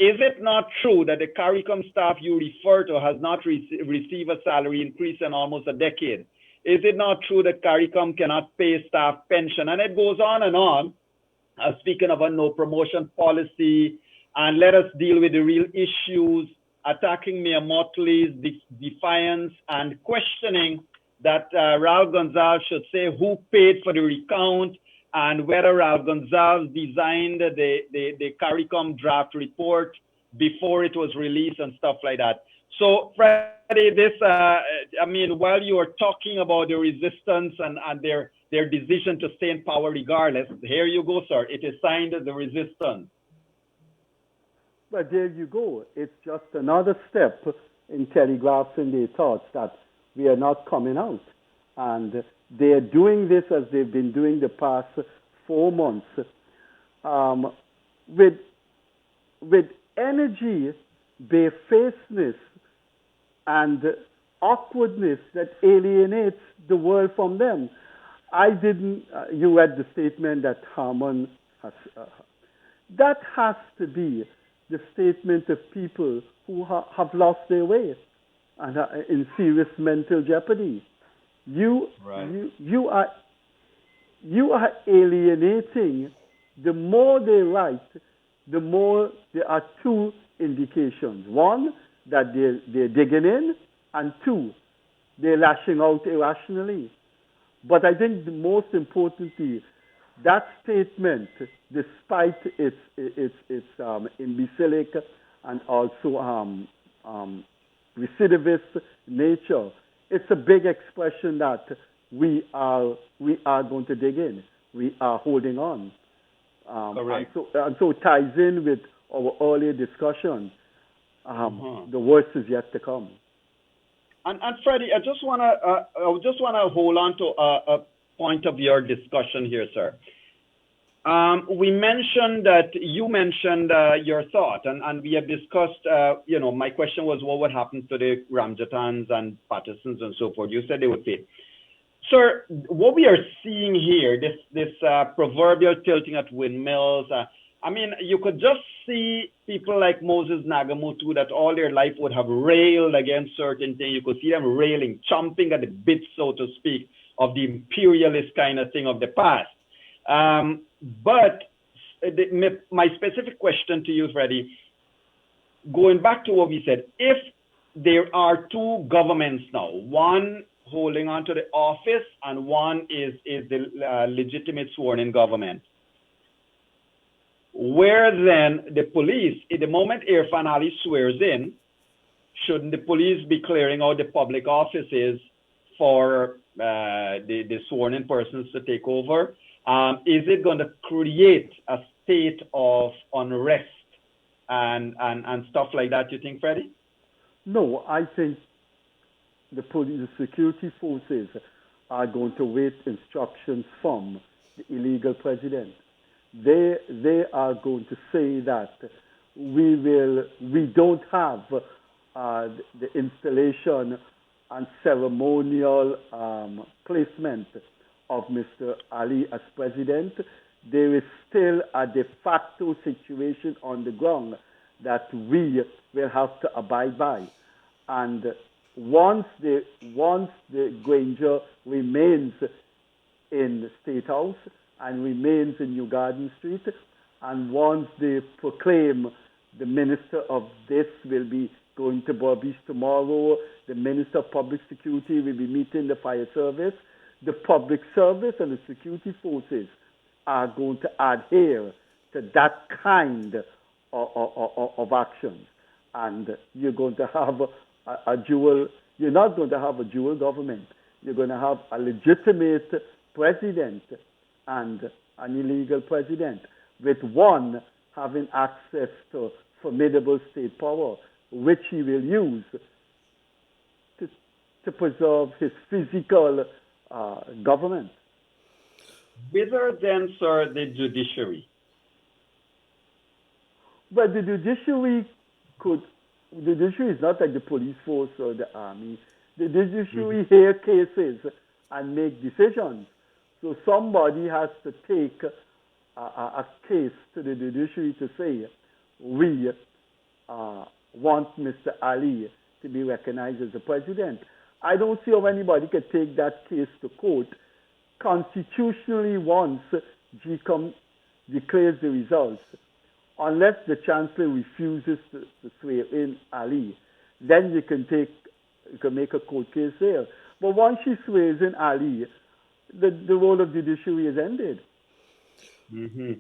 Is it not true that the CARICOM staff you refer to has not received a salary increase in almost a decade? Is it not true that CARICOM cannot pay staff pension?" And it goes on, speaking of a no promotion policy, and let us deal with the real issues, attacking Mayor Motley's defiance and questioning that Ralph Gonsalves should say who paid for the recount and whether Ralph Gonsalves designed the CARICOM draft report before it was released and stuff like that. So, Freddie, this, while you are talking about the resistance and their decision to stay in power regardless, here you go, sir. It is signed the Resistance. But there you go. It's just another step in telegraphing their thoughts that we are not coming out. And they're doing this as they've been doing the past 4 months with energy, barefacedness, and awkwardness that alienates the world from them. You read the statement that Harmon has. That has to be the statement of people who have lost their way and are in serious mental jeopardy. You are alienating. The more they write, the more there are two indications. One, that they're digging in, and two, they're lashing out irrationally. But I think the most importantly, that statement, despite its imbecilic and also recidivist nature, it's a big expression that we are going to dig in. We are holding on. Correct. And so it ties in with our earlier discussion. The worst is yet to come. And Freddie, I just wanna hold on to a point of your discussion here, sir. You mentioned your thought, and we have discussed. My question was, what would happen to the Ramjatans and Pattersons and so forth? You said they would pay. Sir, what we are seeing here, this proverbial tilting at windmills. You could just see people like Moses Nagamutu that all their life would have railed against certain things. You could see them railing, chomping at the bit, so to speak, of the imperialist kind of thing of the past. But my specific question to you, Freddie, going back to what we said, if there are two governments now, one holding on to the office and one is the legitimate sworn-in government, where then the police, at the moment Irfan Ali swears in, shouldn't the police be clearing out the public offices for the sworn-in persons to take over? Is it going to create a state of unrest and stuff like that, you think, Freddie? No, I think the security forces are going to wait instructions from the illegal president. They are going to say that we don't have the installation and ceremonial placement of Mr. Ali as president, there is still a de facto situation on the ground that we will have to abide by. And once the Granger remains in the State House and remains in New Garden Street, and once they proclaim the minister of this will be going to Berbice tomorrow, the minister of public security will be meeting the fire service, the public service and the security forces are going to adhere to that kind of action. And you're going to have you're not going to have a dual government. You're going to have a legitimate president and an illegal president, with one having access to formidable state power, which he will use to preserve his physical government. Whither then, sir, the judiciary? But the judiciary is not like the police force or the army. The judiciary hear cases and make decisions. So somebody has to take a case to the judiciary to say, we want Mr. Ali to be recognized as the president. I don't see how anybody could take that case to court. Constitutionally, once GCOM declares the results, unless the chancellor refuses to swear in Ali, then you can make a court case there. But once she swears in Ali, the role of judiciary is ended. Mm-hmm.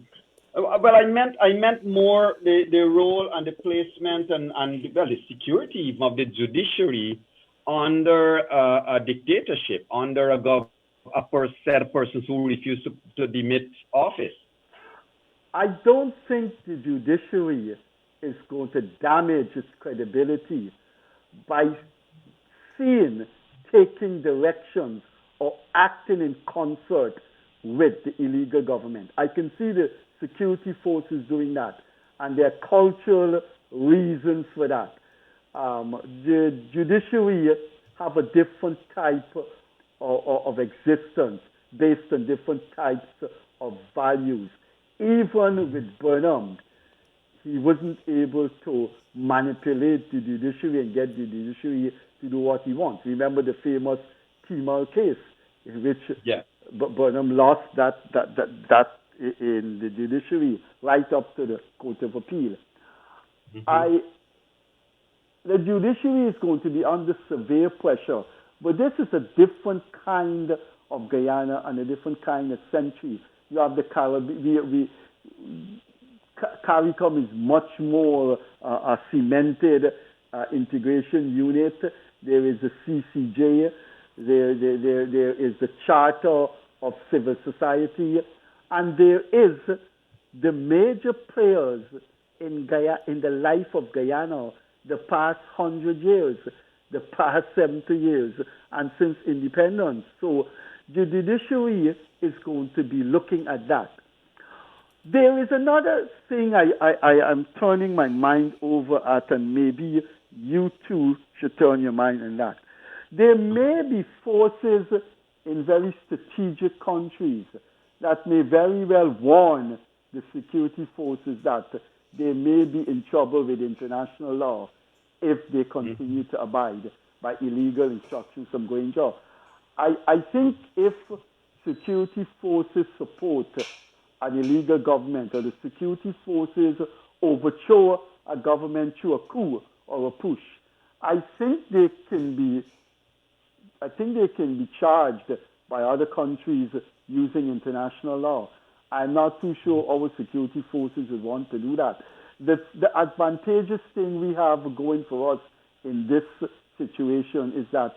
Well, I meant more the role and the placement and the security even of the judiciary under a dictatorship, under a set of persons who refuse to demit office. I don't think the judiciary is going to damage its credibility by taking directions or acting in concert with the illegal government. I can see the security forces doing that, and there are cultural reasons for that. The judiciary have a different type of existence based on different types of values. Even with Burnham, he wasn't able to manipulate the judiciary and get the judiciary to do what he wants. Remember the famous Kemal case in which Burnham lost that in the judiciary right up to the Court of Appeal. Mm-hmm. The judiciary is going to be under severe pressure, but this is a different kind of Guyana and a different kind of century. You have the Caribbean. CARICOM is much more a cemented integration unit. There is the CCJ. There is the Charter of Civil Society. And there is the major players in the life of Guyana the past 100 years, the past 70 years, and since independence. So the judiciary is going to be looking at that. There is another thing I am turning my mind over at, and maybe you too should turn your mind on that. There may be forces in very strategic countries that may very well warn the security forces that they may be in trouble with international law if they continue to abide by illegal instructions from Granger. I think if security forces support an illegal government, or the security forces overthrow a government through a coup or a push, I think they can be charged by other countries using international law. I'm not too sure our security forces would want to do that. The advantageous thing we have going for us in this situation is that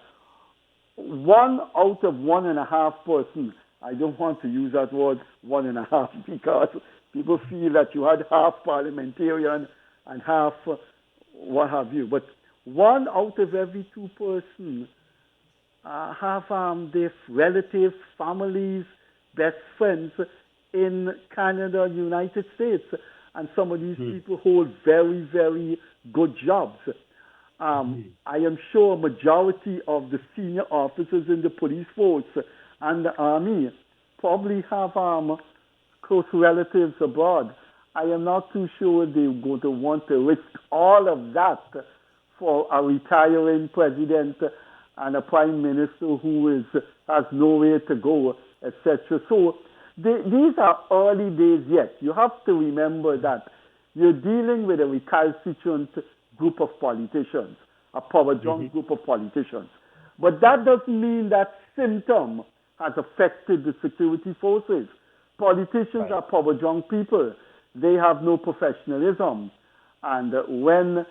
1 out of 1.5 person, I don't want to use that word 1.5 because people feel that you had half parliamentarian and half what have you. But 1 out of every 2 persons have their relatives, families, best friends in Canada, United States. And some of these people hold very, very good jobs. I am sure a majority of the senior officers in the police force and the army probably have close relatives abroad. I am not too sure they're going to want to risk all of that for a retiring president and a prime minister who has nowhere to go, etc. So these are early days yet. You have to remember that you're dealing with a recalcitrant group of politicians, a power-drunk group of politicians. But that doesn't mean that symptom has affected the security forces. Politicians are power-drunk people. They have no professionalism. And when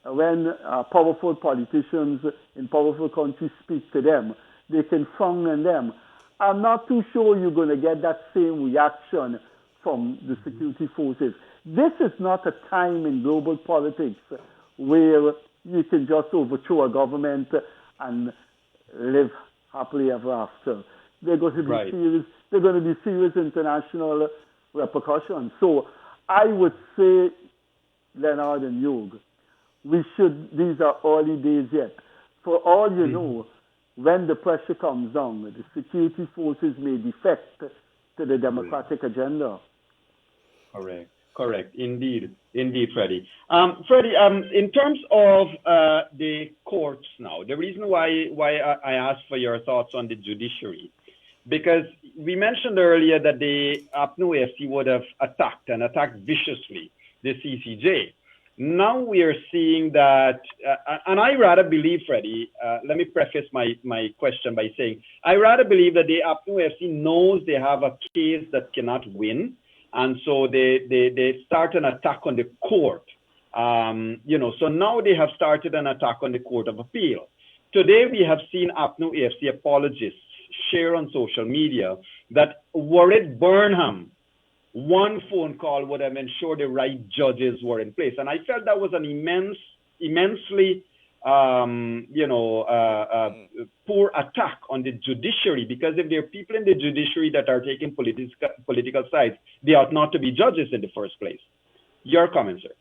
powerful politicians in powerful countries speak to them, they can frown on them. I'm not too sure you're going to get that same reaction from the security forces. This is not a time in global politics where you can just overthrow a government and live happily ever after. There are going to be serious international repercussions. So I would say, Leonard and Yog, these are early days yet. For all you know, when the pressure comes down, the security forces may defect to the democratic agenda. Correct. Indeed, Freddie. Freddie, in terms of the courts now, the reason why I asked for your thoughts on the judiciary, because we mentioned earlier that the APNU AFC would have attacked viciously the CCJ. Now we are seeing that, and I rather believe, Freddie, let me preface my question by saying, I rather believe that the APNU AFC knows they have a case that cannot win, and so they start an attack on the court. So now they have started an attack on the Court of Appeal. Today we have seen APNU AFC apologists share on social media that were it Burnham, one phone call would have ensured the right judges were in place. And I felt that was an immensely poor attack on the judiciary, because if there are people in the judiciary that are taking political sides, they ought not to be judges in the first place. Your comment, sir.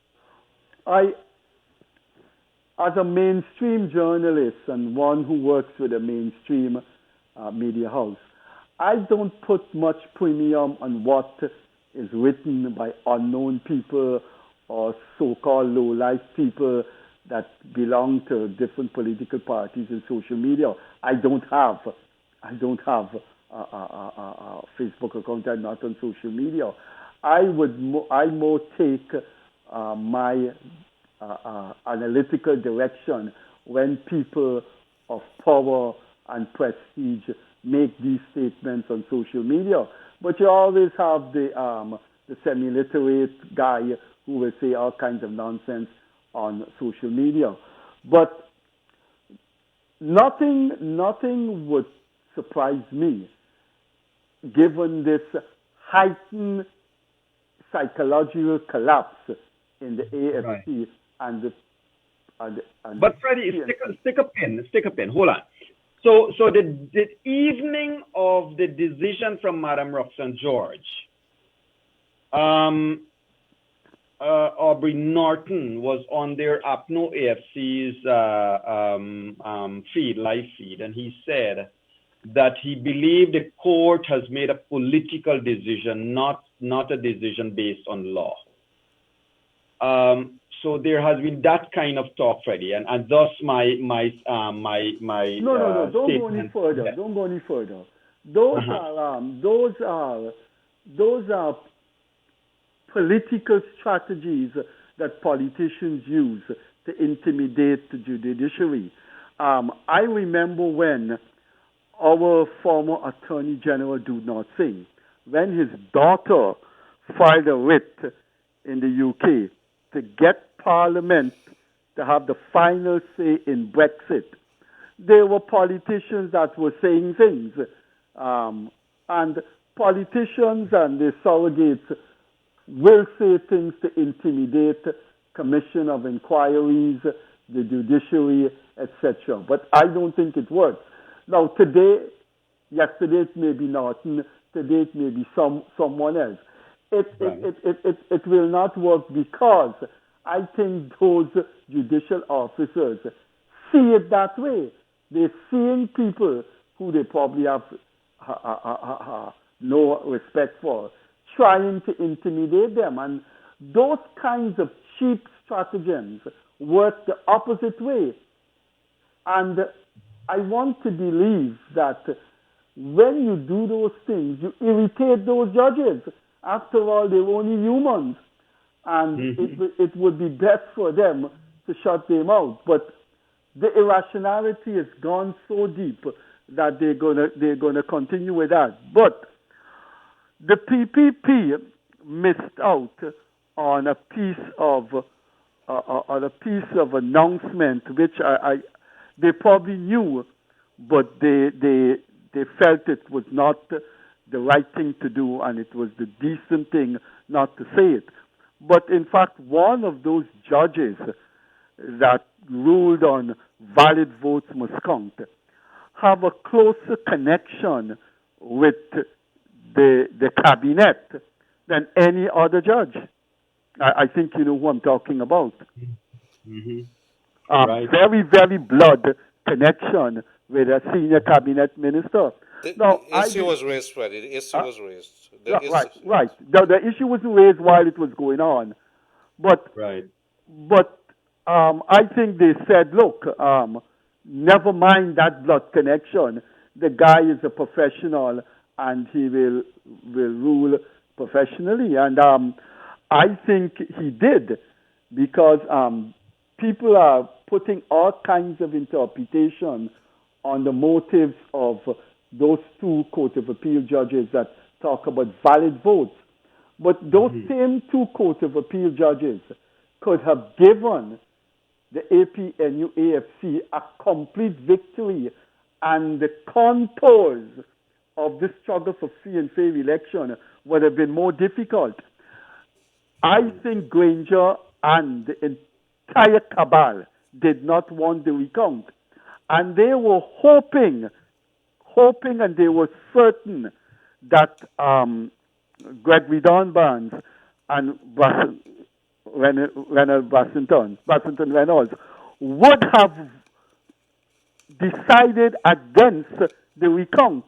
As a mainstream journalist and one who works with a mainstream media house, I don't put much premium on what is written by unknown people or so-called low-life people that belong to different political parties in social media. I don't have a Facebook account. I'm not on social media. I more take my analytical direction when people of power and prestige make these statements on social media. But you always have the semi-literate guy who will say all kinds of nonsense on social media. But nothing would surprise me, given this heightened psychological collapse in the AFC But Freddie, stick a pin. Hold on. So the evening of the decision from Madame Roxanne George, Aubrey Norton was on their APNO AFC's live feed, and he said that he believed the court has made a political decision, not a decision based on law. So there has been that kind of talk, Freddie, and thus my no. Don't go any further. Yeah. Don't go any further. Those are political strategies that politicians use to intimidate the judiciary. I remember when our former Attorney General Do Not Sing, when his daughter filed a writ in the UK to get Parliament to have the final say in Brexit, there were politicians that were saying things. And politicians and their surrogates will say things to intimidate commission of inquiries, the judiciary, etc. But I don't think it works. Now, yesterday it may be Norton, today it may be someone else. It will not work because I think those judicial officers see it that way. They're seeing people who they probably have no respect for, trying to intimidate them. And those kinds of cheap stratagems work the opposite way. And I want to believe that when you do those things, you irritate those judges. After all, they're only humans. And it would be best for them to shut them out. But the irrationality has gone so deep that they're gonna continue with that. But the PPP missed out on a piece of announcement which they probably knew, but they felt it was not the right thing to do, and it was the decent thing not to say it. But in fact, one of those judges that ruled on valid votes must count have a closer connection with the cabinet than any other judge. I think you know who I'm talking about. Right. Very, very blood connection with a senior cabinet minister. The issue was raised, Freddie. The issue was raised. Right. The issue wasn't raised while it was going on. But I think they said, look, never mind that blood connection. The guy is a professional, and he will rule professionally. And I think he did, because people are putting all kinds of interpretation on the motives of those two Court of Appeal judges that talk about valid votes. But those same two Court of Appeal judges could have given the APNU-AFC a complete victory, and the contours of this struggle for free and fair election would have been more difficult. I think Granger and the entire cabal did not want the recount. And they were hoping and they were certain that Gregory Donbans and Brassington Reynolds would have decided against the recount.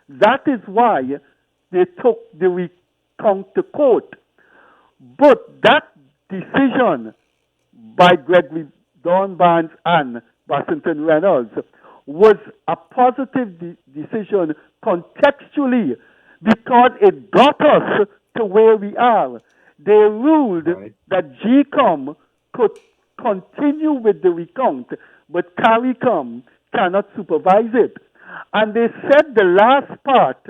That is why they took the recount to court. But that decision by Gregory Donbans and Brassington Reynolds was a positive decision contextually, because it got us to where we are. They ruled that GCOM could continue with the recount, but CARICOM cannot supervise it. And they said the last part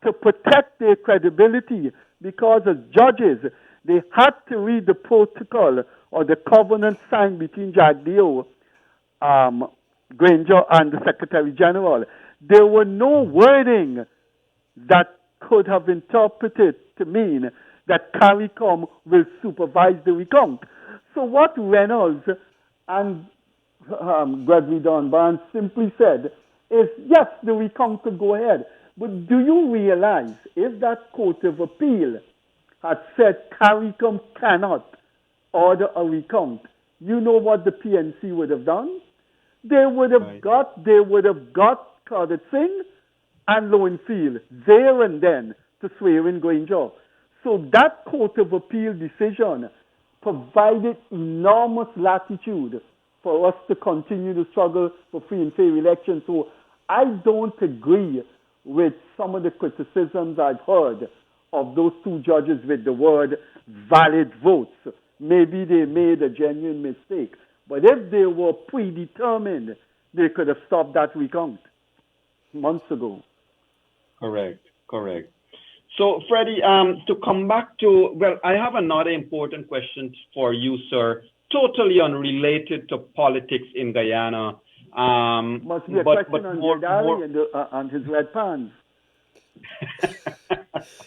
to protect their credibility, because as judges, they had to read the protocol or the covenant signed between Jagdeo, Granger, and the Secretary General. There were no wording that could have interpreted to mean that CARICOM will supervise the recount. So what Reynolds and Gregory Donbans simply said is, yes, the recount could go ahead. But do you realize if that Court of Appeal had said CARICOM cannot order a recount, you know what the PNC would have done? They would have got Carter Singh and Lowenfield there and then to swear in Granger. So that Court of Appeal decision provided enormous latitude for us to continue the struggle for free and fair elections. So I don't agree with some of the criticisms I've heard of those two judges with the word valid votes. Maybe they made a genuine mistake. But if they were predetermined, they could have stopped that recount months ago. Correct. So, Freddie, to come back to, well, I have another important question for you, sir, totally unrelated to politics in Guyana. Must be a question on Gildarie and his red pants.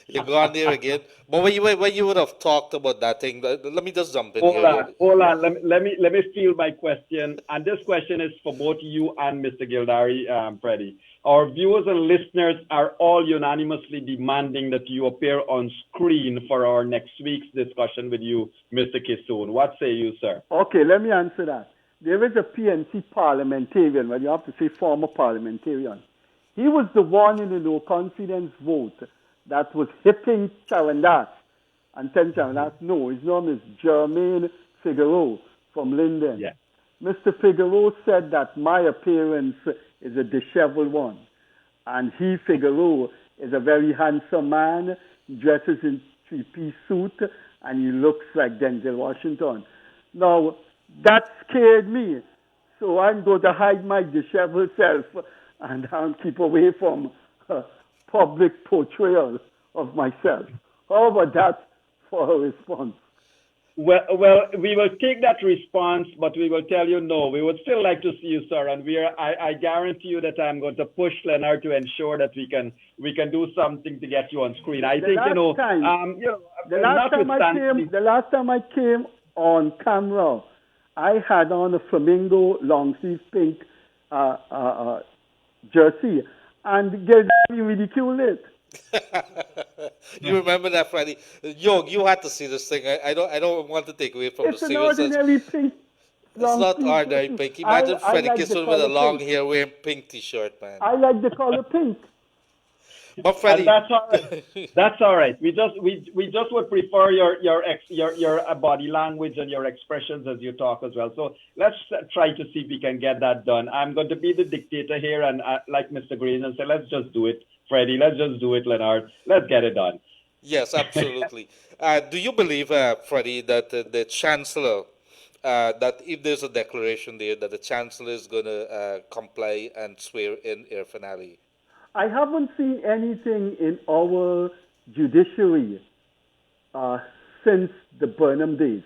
You've gone there again. But when you would have talked about that thing, let me just jump in Hold here. on. Let me field my question. And this question is for both you and Mr. Gildarie, Freddie. Our viewers and listeners are all unanimously demanding that you appear on screen for our next week's discussion with you, Mr. Kissoon. What say you, sir? Okay, let me answer that. There is a PNC parliamentarian, well, you have to say former parliamentarian. He was the one in the no confidence vote that was hitting Charandas and telling Charandas, no, his name is Jermaine Figueroa from Linden. Yeah. Mr. Figueroa said that my appearance is a disheveled one. And he, Figueroa, is a very handsome man. He dresses in three-piece suit, and he looks like Denzel Washington. Now, that scared me. So I'm going to hide my disheveled self and keep away from public portrayal of myself. How about that for a response? Well, we will take that response, but we will tell you no. We would still like to see you, sir, and I guarantee you that I'm going to push Leonard to ensure that we can do something to get you on screen. The last time I came on camera, I had on a flamingo long sleeve pink jersey, and Gildarie ridiculed it. You remember that, Freddie? Yog, you had to see this thing. I don't want to take away from It's the an seriousness. ordinary pink. It's not ordinary pink. Imagine Freddie Kissoon with a long hair wearing pink t-shirt, man. I like the color pink. But Freddie, and that's all right. That's all right. We just would prefer your body language and your expressions as you talk as well. So let's try to see if we can get that done. I'm going to be the dictator here, and like Mr. Green, and say, let's just do it, Freddie. Let's just do it, Leonard. Let's get it done. Yes, absolutely. Do you believe, Freddie, that the Chancellor, that if there's a declaration there, that the Chancellor is going to comply and swear in Irfaan Ali? I haven't seen anything in our judiciary since the Burnham days.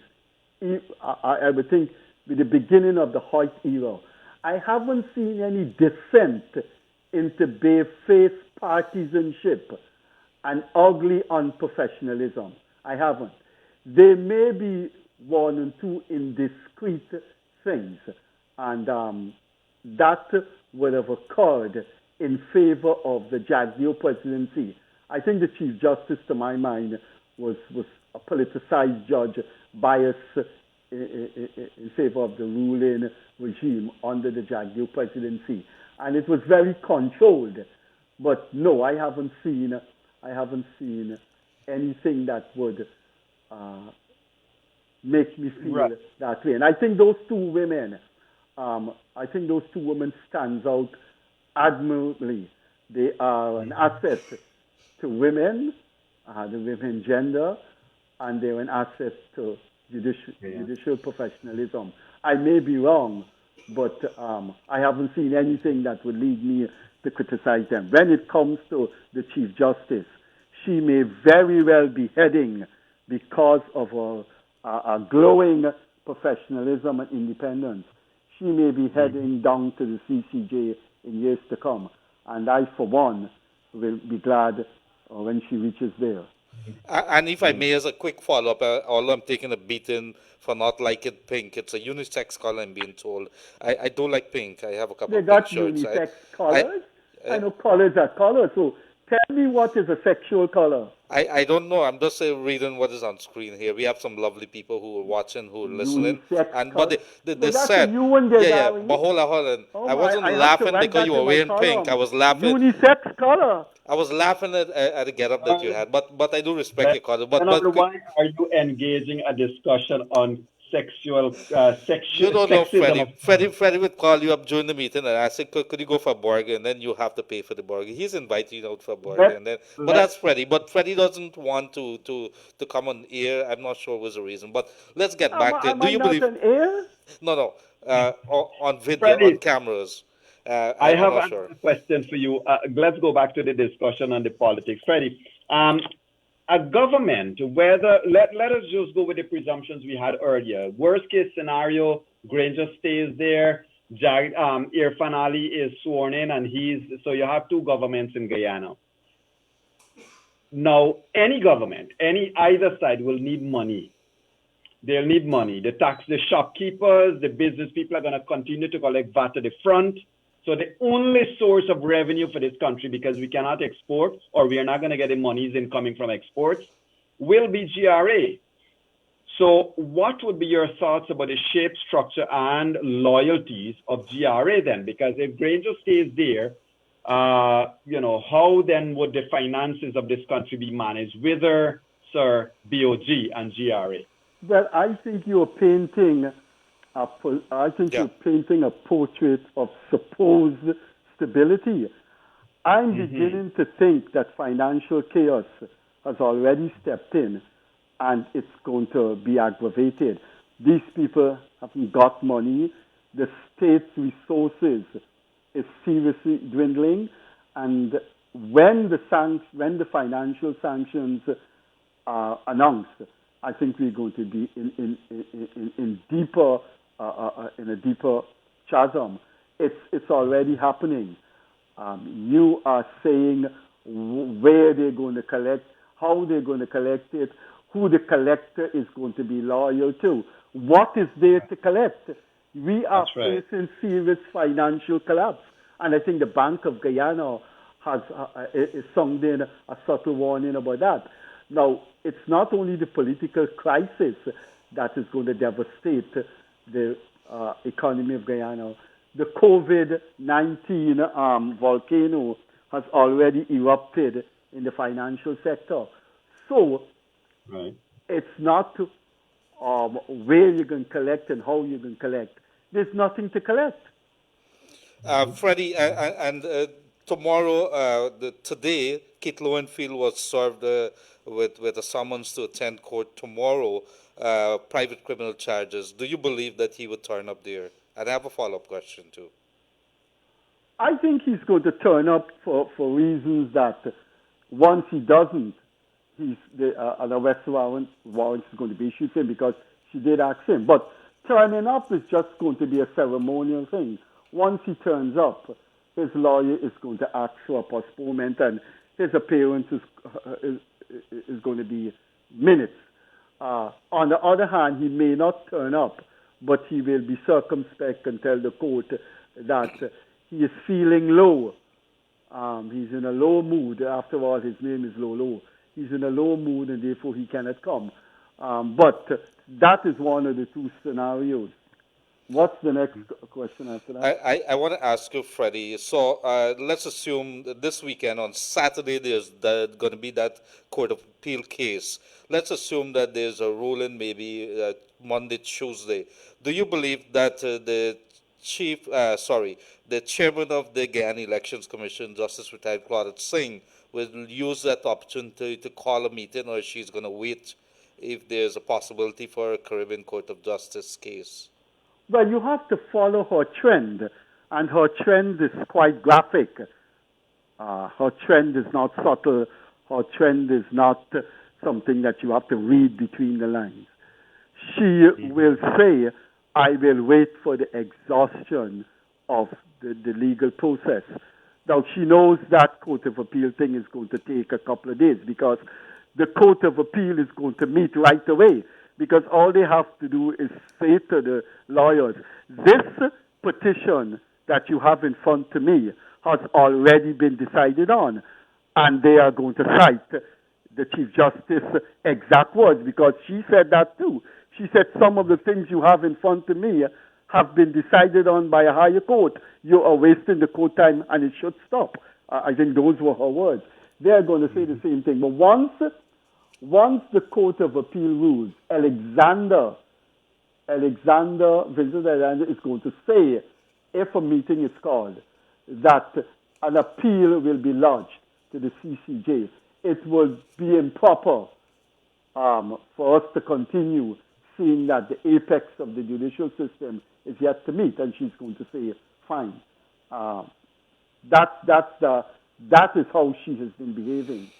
I would think with the beginning of the Hoyt era. I haven't seen any descent into bare-faced partisanship and ugly unprofessionalism. I haven't. There may be one and two indiscreet things, and that would have occurred in favor of the Jagdeo presidency. I think the Chief Justice, to my mind, was a politicized judge biased in favor of the ruling regime under the Jagdeo presidency. And it was very controlled. But no, I haven't seen anything that would make me feel that way. And I think those two women stands out admirably. They are an asset to women, the women gender, and they're an asset to judicial professionalism. I may be wrong, but I haven't seen anything that would lead me to criticize them. When it comes to the Chief Justice, she may very well be heading, because of her glowing professionalism and independence, she may be heading down to the CCJ in years to come. And I, for one, will be glad when she reaches there. And if I may, as a quick follow-up, although I'm taking a beating for not liking pink, it's a unisex color, I'm being told. I do like pink. I have a couple of pink shirts. They got unisex colors. I know colors are colors. So tell me, what is a sexual color? I don't know. I'm just reading what is on screen here. We have some lovely people who are watching, who are listening. But they said, but hold on. I wasn't laughing because you were wearing pink. I was laughing. Unisex color. I was laughing at the getup that you had. But I do respect your color. But why are you engaging a discussion on sexual you don't know, Freddie would call you up during the meeting and ask, could you go for a bargain? And then you have to pay for the bargain. He's inviting you out for a bargain. But that's Freddie. But Freddie doesn't want to come on air. I'm not sure was the reason. But let's get back to it. Do you believe? On air? No. On video, Freddie, on cameras. I have a question for you. Let's go back to the discussion on the politics. Freddie, a government, let us just go with the presumptions we had earlier. Worst case scenario, Granger stays there. Irfaan Ali is sworn in, and so you have two governments in Guyana. Now, any government, either side will need money. They'll need money. The shopkeepers, the business people are going to continue to collect VAT at the front. So the only source of revenue for this country, because we cannot export, or we are not going to get the monies in coming from exports, will be GRA. So what would be your thoughts about the shape, structure, and loyalties of GRA then? Because if Granger stays there, how then would the finances of this country be managed, whether, sir, BOG and GRA? Well, I think you're painting Yeah. a portrait of supposed stability. I'm beginning to think that financial chaos has already stepped in and it's going to be aggravated. These people haven't got money. The state's resources is seriously dwindling, and when the financial sanctions are announced, I think we're going to be in a deeper chasm. It's already happening. You are saying where they're going to collect, how they're going to collect it, who the collector is going to be loyal to. What is there to collect? We are facing serious financial collapse. And I think the Bank of Guyana has sung in a subtle warning about that. Now, it's not only the political crisis that is going to devastate the economy of Guyana. The COVID-19 volcano has already erupted in the financial sector. So it's not where you can collect and how you can collect. There's nothing to collect. Freddie, and tomorrow, today, Kit Lowenfield was served with a summons to attend court tomorrow, private criminal charges. Do you believe that he would turn up there? And I have a follow-up question, too. I think he's going to turn up for reasons that once he doesn't, an arrest warrant is going to be issued to him because she did ask him. But turning up is just going to be a ceremonial thing. Once he turns up, his lawyer is going to ask for a postponement, and his appearance is going to be minutes. On the other hand, he may not turn up, but he will be circumspect and tell the court that he is feeling low. He's in a low mood. After all, his name is Lolo. He's in a low mood, and therefore he cannot come. But that is one of the two scenarios. What's the next question after that? I want to ask you, Freddie. So let's assume that this weekend, on Saturday, there's going to be that Court of Appeal case. Let's assume that there's a ruling maybe Monday, Tuesday. Do you believe that the chairman of the Guyana Elections Commission, Justice Retired Claudette Singh, will use that opportunity to call a meeting, or she's going to wait if there's a possibility for a Caribbean Court of Justice case? Well, you have to follow her trend, and her trend is quite graphic. Her trend is not subtle. Her trend is not something that you have to read between the lines. She will say, I will wait for the exhaustion of the legal process. Now, she knows that Court of Appeal thing is going to take a couple of days because the Court of Appeal is going to meet right away, because all they have to do is say to the lawyers, this petition that you have in front of me has already been decided on, and they are going to cite the Chief Justice's exact words, because she said that too. She said some of the things you have in front of me have been decided on by a higher court. You are wasting the court time, and it should stop. I think those were her words. They are going to say the same thing. But once the Court of Appeal rules, Alexander Vincent is going to say, if a meeting is called, that an appeal will be lodged to the CCJ. It would be improper for us to continue seeing that the apex of the judicial system is yet to meet, and she's going to say, fine. That is how she has been behaving.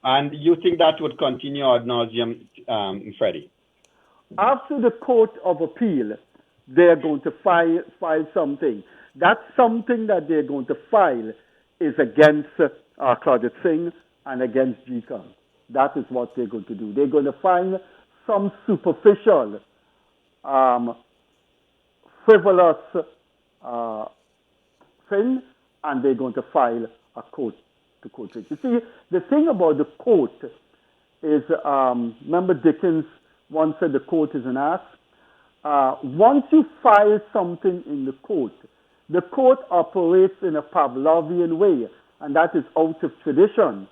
And you think that would continue ad nauseum, Freddie? After the Court of Appeal, they're going to file something. That something that they're going to file is against Claudette Singh and against GCOM. That is what they're going to do. They're going to find some superficial, frivolous thing, and they're going to file a court. You see, the thing about the court is, remember Dickens once said the court is an ass? Once you file something in the court, The court operates in a Pavlovian way, and that is out of tradition.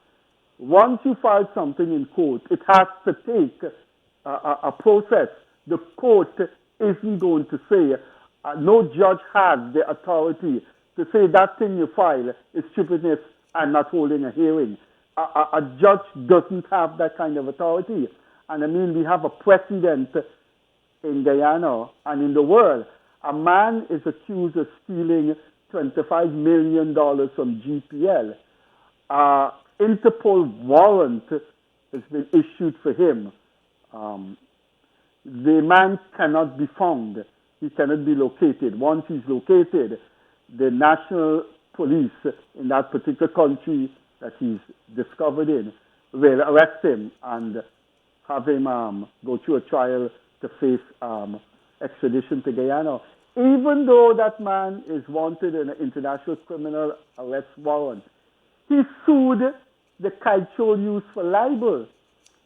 Once you file something in court, it has to take a process. The court isn't going to say, no judge has the authority to say that thing you file is stupidness and not holding a hearing. A judge doesn't have that kind of authority. And I mean, we have a precedent in Guyana and in the world. A man is accused of stealing $25 million from GPL. Interpol warrant has been issued for him. The man cannot be found. He cannot be located. Once he's located, the national police in that particular country that he's discovered in will arrest him and have him go through a trial to face extradition to Guyana. Even though that man is wanted in an international criminal arrest warrant, he sued the Kaieteur News for libel.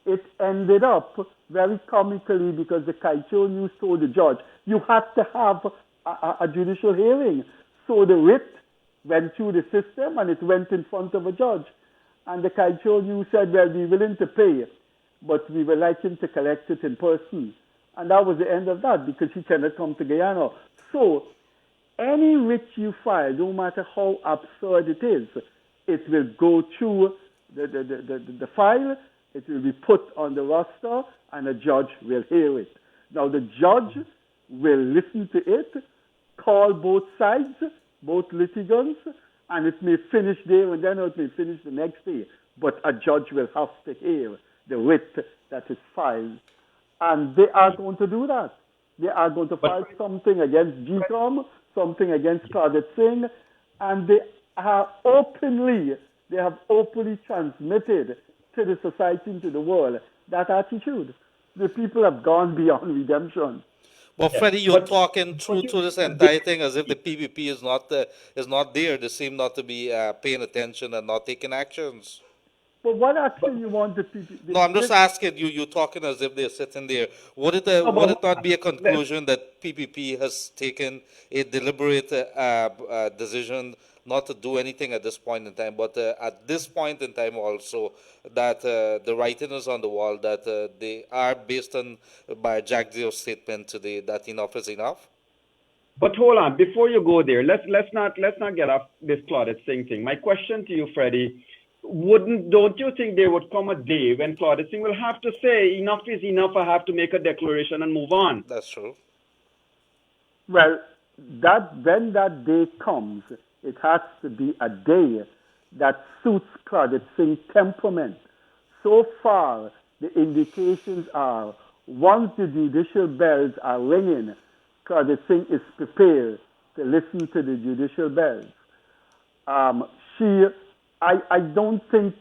It ended up very comically because the Kaieteur News told the judge, you have to have a judicial hearing. So the writ went through the system and it went in front of a judge. And the Kaieteur News said, well, we're willing to pay, but we would like him to collect it in person. And that was the end of that because he cannot come to Guyana. So any writ you file, no matter how absurd it is, it will go through the file, it will be put on the roster, and a judge will hear it. Now the judge will listen to it, call both sides, both litigants, and it may finish there and then, or it may finish the next day. But a judge will have to hear the writ that is filed. And they are going to do that. They are going to file something against GCOM, something against Claudette Singh, and they have openly transmitted to the society and to the world that attitude. The people have gone beyond redemption. Well, Freddie, you're talking through this entire thing as if the PPP is not there. They seem not to be paying attention and not taking actions. But what action you want the PPP? No, I'm just asking you. You're talking as if they're sitting there. Would it not be a conclusion that PPP has taken a deliberate decision not to do anything at this point in time, but at this point in time also that the writing is on the wall that they are based on by Jack Deo's statement today that enough is enough? But hold on, before you go there, let's not get off this Claudette Singh thing. My question to you, Freddie, don't you think there would come a day when Claudette Singh will have to say enough is enough, I have to make a declaration and move on? That's true. Well, when that day comes, it has to be a day that suits Claudette Singh's temperament. So far, the indications are once the judicial bells are ringing, Claudette Singh is prepared to listen to the judicial bells. I don't think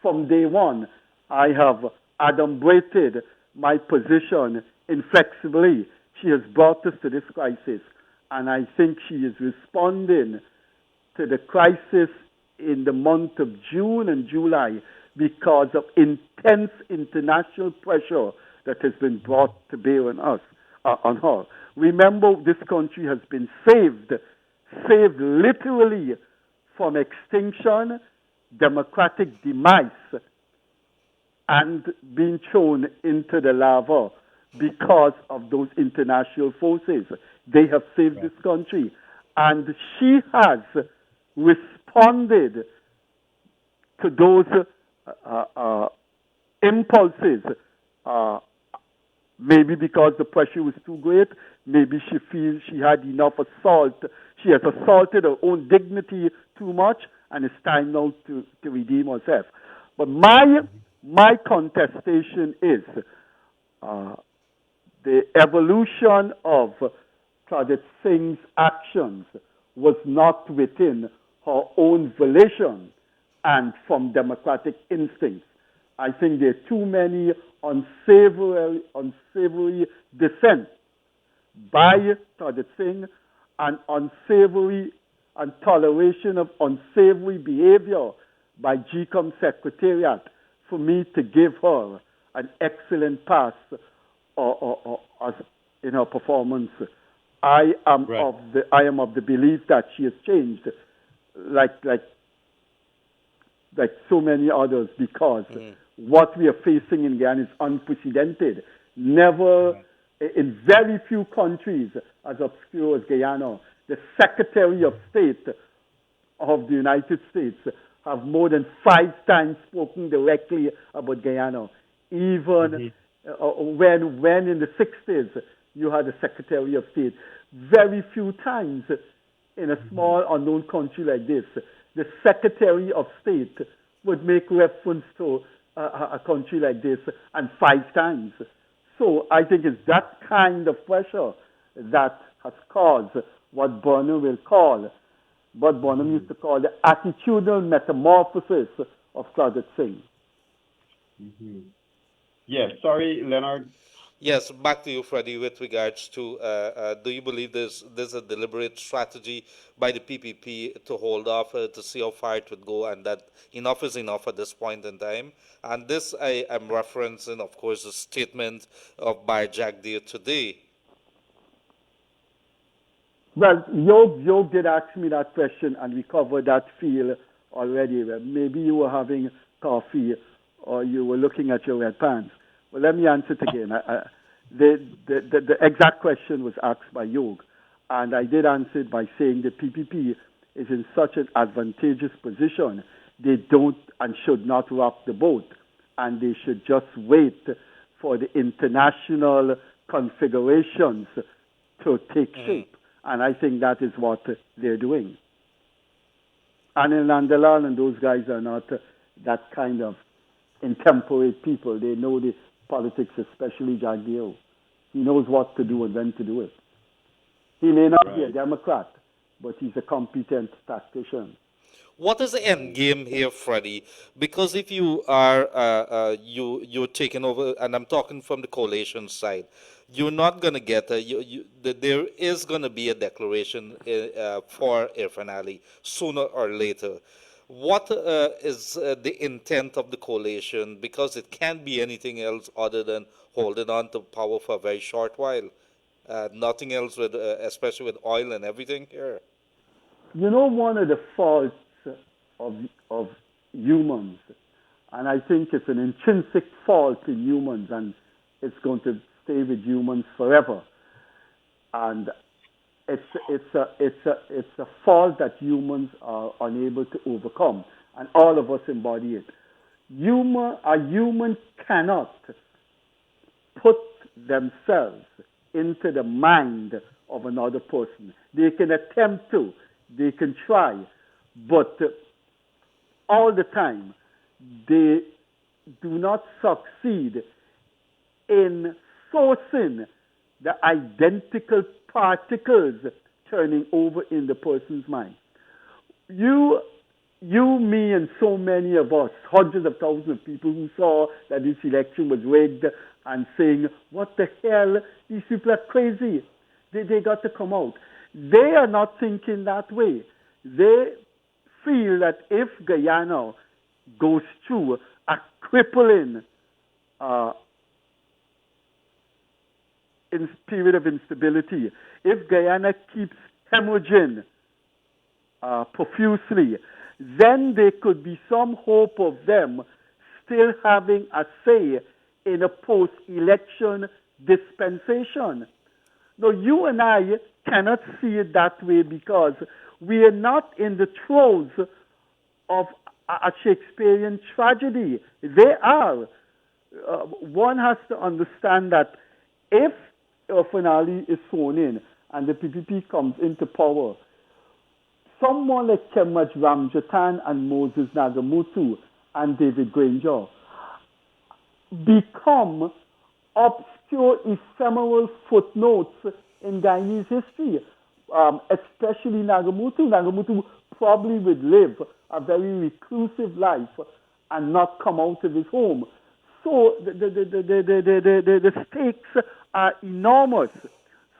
from day one, I have adumbrated my position inflexibly. She has brought us to this crisis, and I think she is responding to the crisis in the month of June and July because of intense international pressure that has been brought to bear on us, on her. Remember, this country has been saved literally from extinction, democratic demise, and being thrown into the lava because of those international forces. They have saved this country. And she has responded to those impulses, maybe because the pressure was too great, maybe she feels she had enough assault. She has assaulted her own dignity too much, and it's time now to redeem herself. But my contestation is the evolution of Claudette Singh's actions was not within her own volition and from democratic instincts. I think there are too many unsavory dissent by Claudette Singh and unsavory and toleration of unsavory behavior by GCOM Secretariat for me to give her an excellent pass in her performance Right. I am of the belief that she has changed, like like like so many others, because what we are facing in Guyana is unprecedented. Never, in very few countries as obscure as Guyana, the Secretary of State of the United States have more than 5 times spoken directly about Guyana. Even when in the 60s you had a Secretary of State, very few times in a small unknown country like this, the Secretary of State would make reference to a country like this, and 5 times. So I think it's that kind of pressure that has caused what Burnham used to call the attitudinal metamorphosis of Closet Singh. Yes, sorry, Leonard. Yes, back to you, Freddie, with regards to do you believe there's a deliberate strategy by the PPP to hold off to see how far it would go, and that enough is enough at this point in time? And this I am referencing, of course, the statement of by Jack Deere today. Well, Yog did ask me that question, and we covered that field already. Well, maybe you were having coffee or you were looking at your red pants. Well, let me answer it again. The exact question was asked by Yog, and I did answer it by saying the PPP is in such an advantageous position. They don't and should not rock the boat, and they should just wait for the international configurations to take shape. And I think that is what they're doing. And in Nandalal and those guys are not that kind of intemperate people. They know the politics, especially Jack Deere. He knows what to do and when to do it. He may not be a Democrat, but he's a competent tactician. What is the end game here, Freddie? Because if you are you're taking over, and I'm talking from the coalition side, you're not going to get there is going to be a declaration for Irfan Ali sooner or later. What is the intent of the coalition? Because it can't be anything else other than holding on to power for a very short while. Nothing else with, especially with oil and everything here. You know, one of the faults of humans, and I think it's an intrinsic fault in humans, and it's going to stay with humans forever. And it's a fault that humans are unable to overcome, and all of us embody it. A human cannot put themselves into the mind of another person. They can attempt to, they can try, but all the time they do not succeed in sourcing the identical particles turning over in the person's mind. You, me, and so many of us, hundreds of thousands of people who saw that this election was rigged and saying, what the hell, these people are crazy. They got to come out. They are not thinking that way. They feel that if Guyana goes through a crippling period of instability, if Guyana keeps hemorrhaging profusely, then there could be some hope of them still having a say in a post-election dispensation. Now, you and I cannot see it that way because we are not in the throes of a Shakespearean tragedy. They are. One has to understand that if Irfan Ali is sworn in and the PPP comes into power, someone like Kemach Ramjatan and Moses Nagamutu and David Granger become obscure, ephemeral footnotes in Guyanese history, especially Nagamutu. Nagamutu probably would live a very reclusive life and not come out of his home. So the stakes are enormous.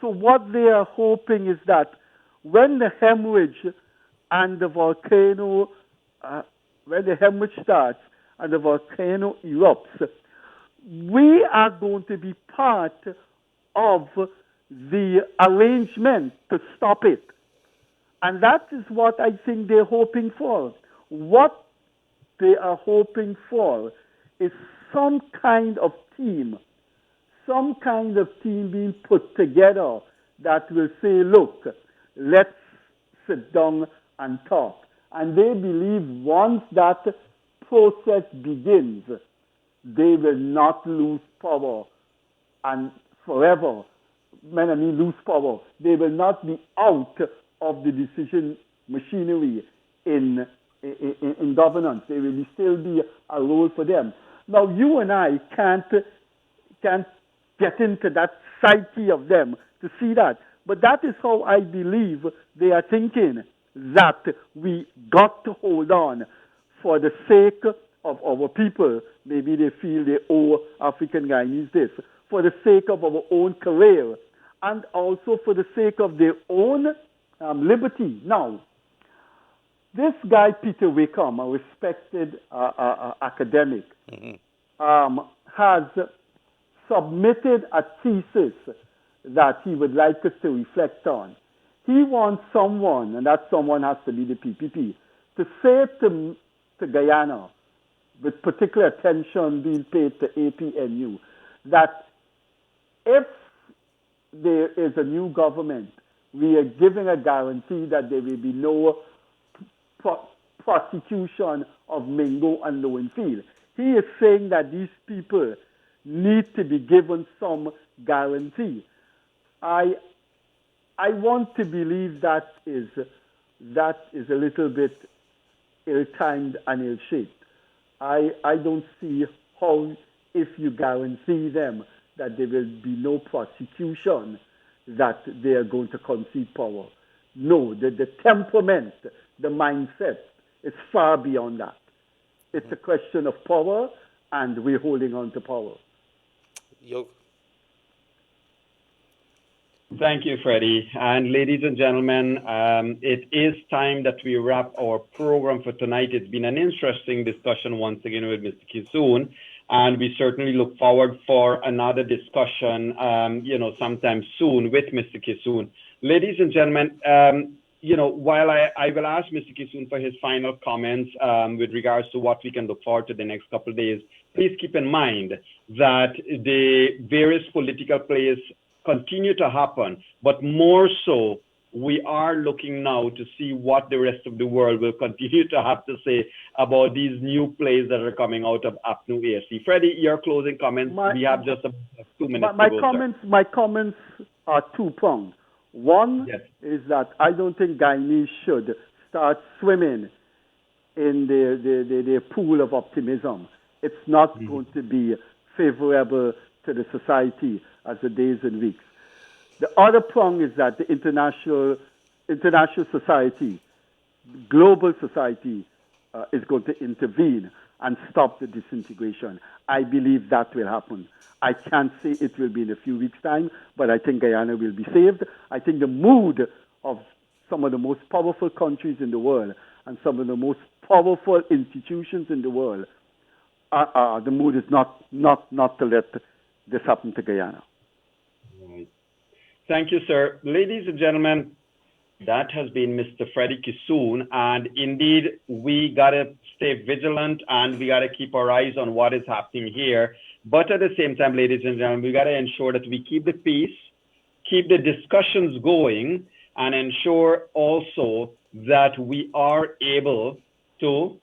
So what they are hoping is that when the hemorrhage and the volcano, when the hemorrhage starts and the volcano erupts, we are going to be part of the arrangement to stop it. And that is what I think they're hoping for. What they are hoping for is some kind of team being put together that will say, look, let's sit down and talk. And they believe once that process begins, they will not lose power and forever. When I mean lose power, they will not be out of the decision machinery in governance. There will still be a role for them. Now, you and I can't get into that psyche of them to see that. But that is how I believe they are thinking, that we got to hold on for the sake of our people. Maybe they feel they owe African Guyanese this. For the sake of our own career, and also for the sake of their own liberty. Now, this guy, Peter Wickham, a respected academic, has submitted a thesis that he would like us to reflect on. He wants someone, and that someone has to be the PPP, to say to Guyana, with particular attention being paid to APNU, that if there is a new government, we are giving a guarantee that there will be no prosecution of Mingo and Lowenfield. He is saying that these people need to be given some guarantee. I want to believe that is a little bit ill-timed and ill-shaped. I don't see how, if you guarantee them that there will be no prosecution, that they are going to concede power. No, the temperament, the mindset is far beyond that. It's a question of power, and we're holding on to power. Yog. Thank you, Freddie. And ladies and gentlemen, it is time that we wrap our program for tonight. It's been an interesting discussion once again with Mr. Kissoon, and we certainly look forward for another discussion, sometime soon with Mr. Kissoon. Ladies and gentlemen, while I will ask Mr. Kissoon for his final comments with regards to what we can look forward to the next couple of days, please keep in mind that the various political plays continue to happen, but more so, we are looking now to see what the rest of the world will continue to have to say about these new plays that are coming out of APNU AFC. Freddie, your closing comments. We have just 2 minutes my to go, comments. My comments are two-pronged. One is that I don't think Guyanese should start swimming in their pool of optimism. It's not going to be favorable to the society as the days and weeks. The other prong is that the international society, global society, is going to intervene and stop the disintegration. I believe that will happen. I can't say it will be in a few weeks' time, but I think Guyana will be saved. I think the mood of some of the most powerful countries in the world and some of the most powerful institutions in the world, the mood is not to let this happen to Guyana. Thank you, sir. Ladies and gentlemen, that has been Mr. Freddie Kissoon, and indeed, we got to stay vigilant and we got to keep our eyes on what is happening here. But at the same time, ladies and gentlemen, we got to ensure that we keep the peace, keep the discussions going, and ensure also that we are able to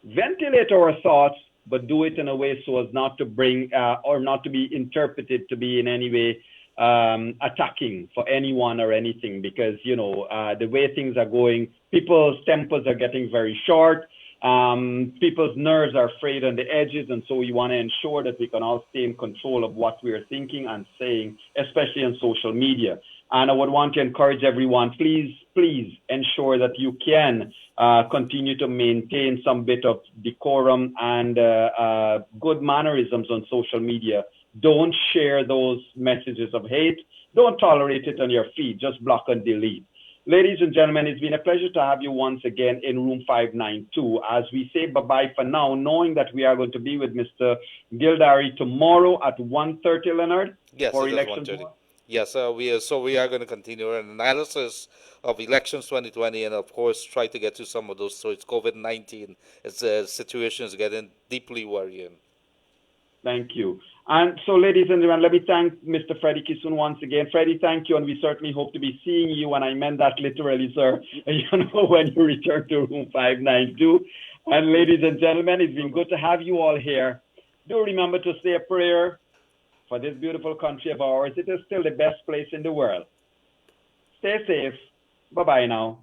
ventilate our thoughts, but do it in a way so as not to bring or not to be interpreted to be in any way attacking for anyone or anything, because the way things are going, people's tempers are getting very short, people's nerves are frayed on the edges, and so we want to ensure that we can all stay in control of what we are thinking and saying, especially on social media. And I would want to encourage everyone, please ensure that you can continue to maintain some bit of decorum and good mannerisms on social media. Don't share those messages of hate. Don't tolerate it on your feed. Just block and delete. Ladies and gentlemen, it's been a pleasure to have you once again in room 592. As we say bye-bye for now, knowing that we are going to be with Mr. Gildarie tomorrow at 1:30, Leonard, Yes, for it is election. 1:30. Yes, we are going to continue an analysis of elections 2020, and of course try to get to some of those. So it's COVID-19. It's the situation is getting deeply worrying. Thank you. And so, ladies and gentlemen, let me thank Mr. Freddie Kissoon once again. Freddie, thank you, and we certainly hope to be seeing you, and I meant that literally, sir, when you return to room 592. And ladies and gentlemen, it's been good to have you all here. Do remember to say a prayer for this beautiful country of ours. It is still the best place in the world. Stay safe. Bye-bye now.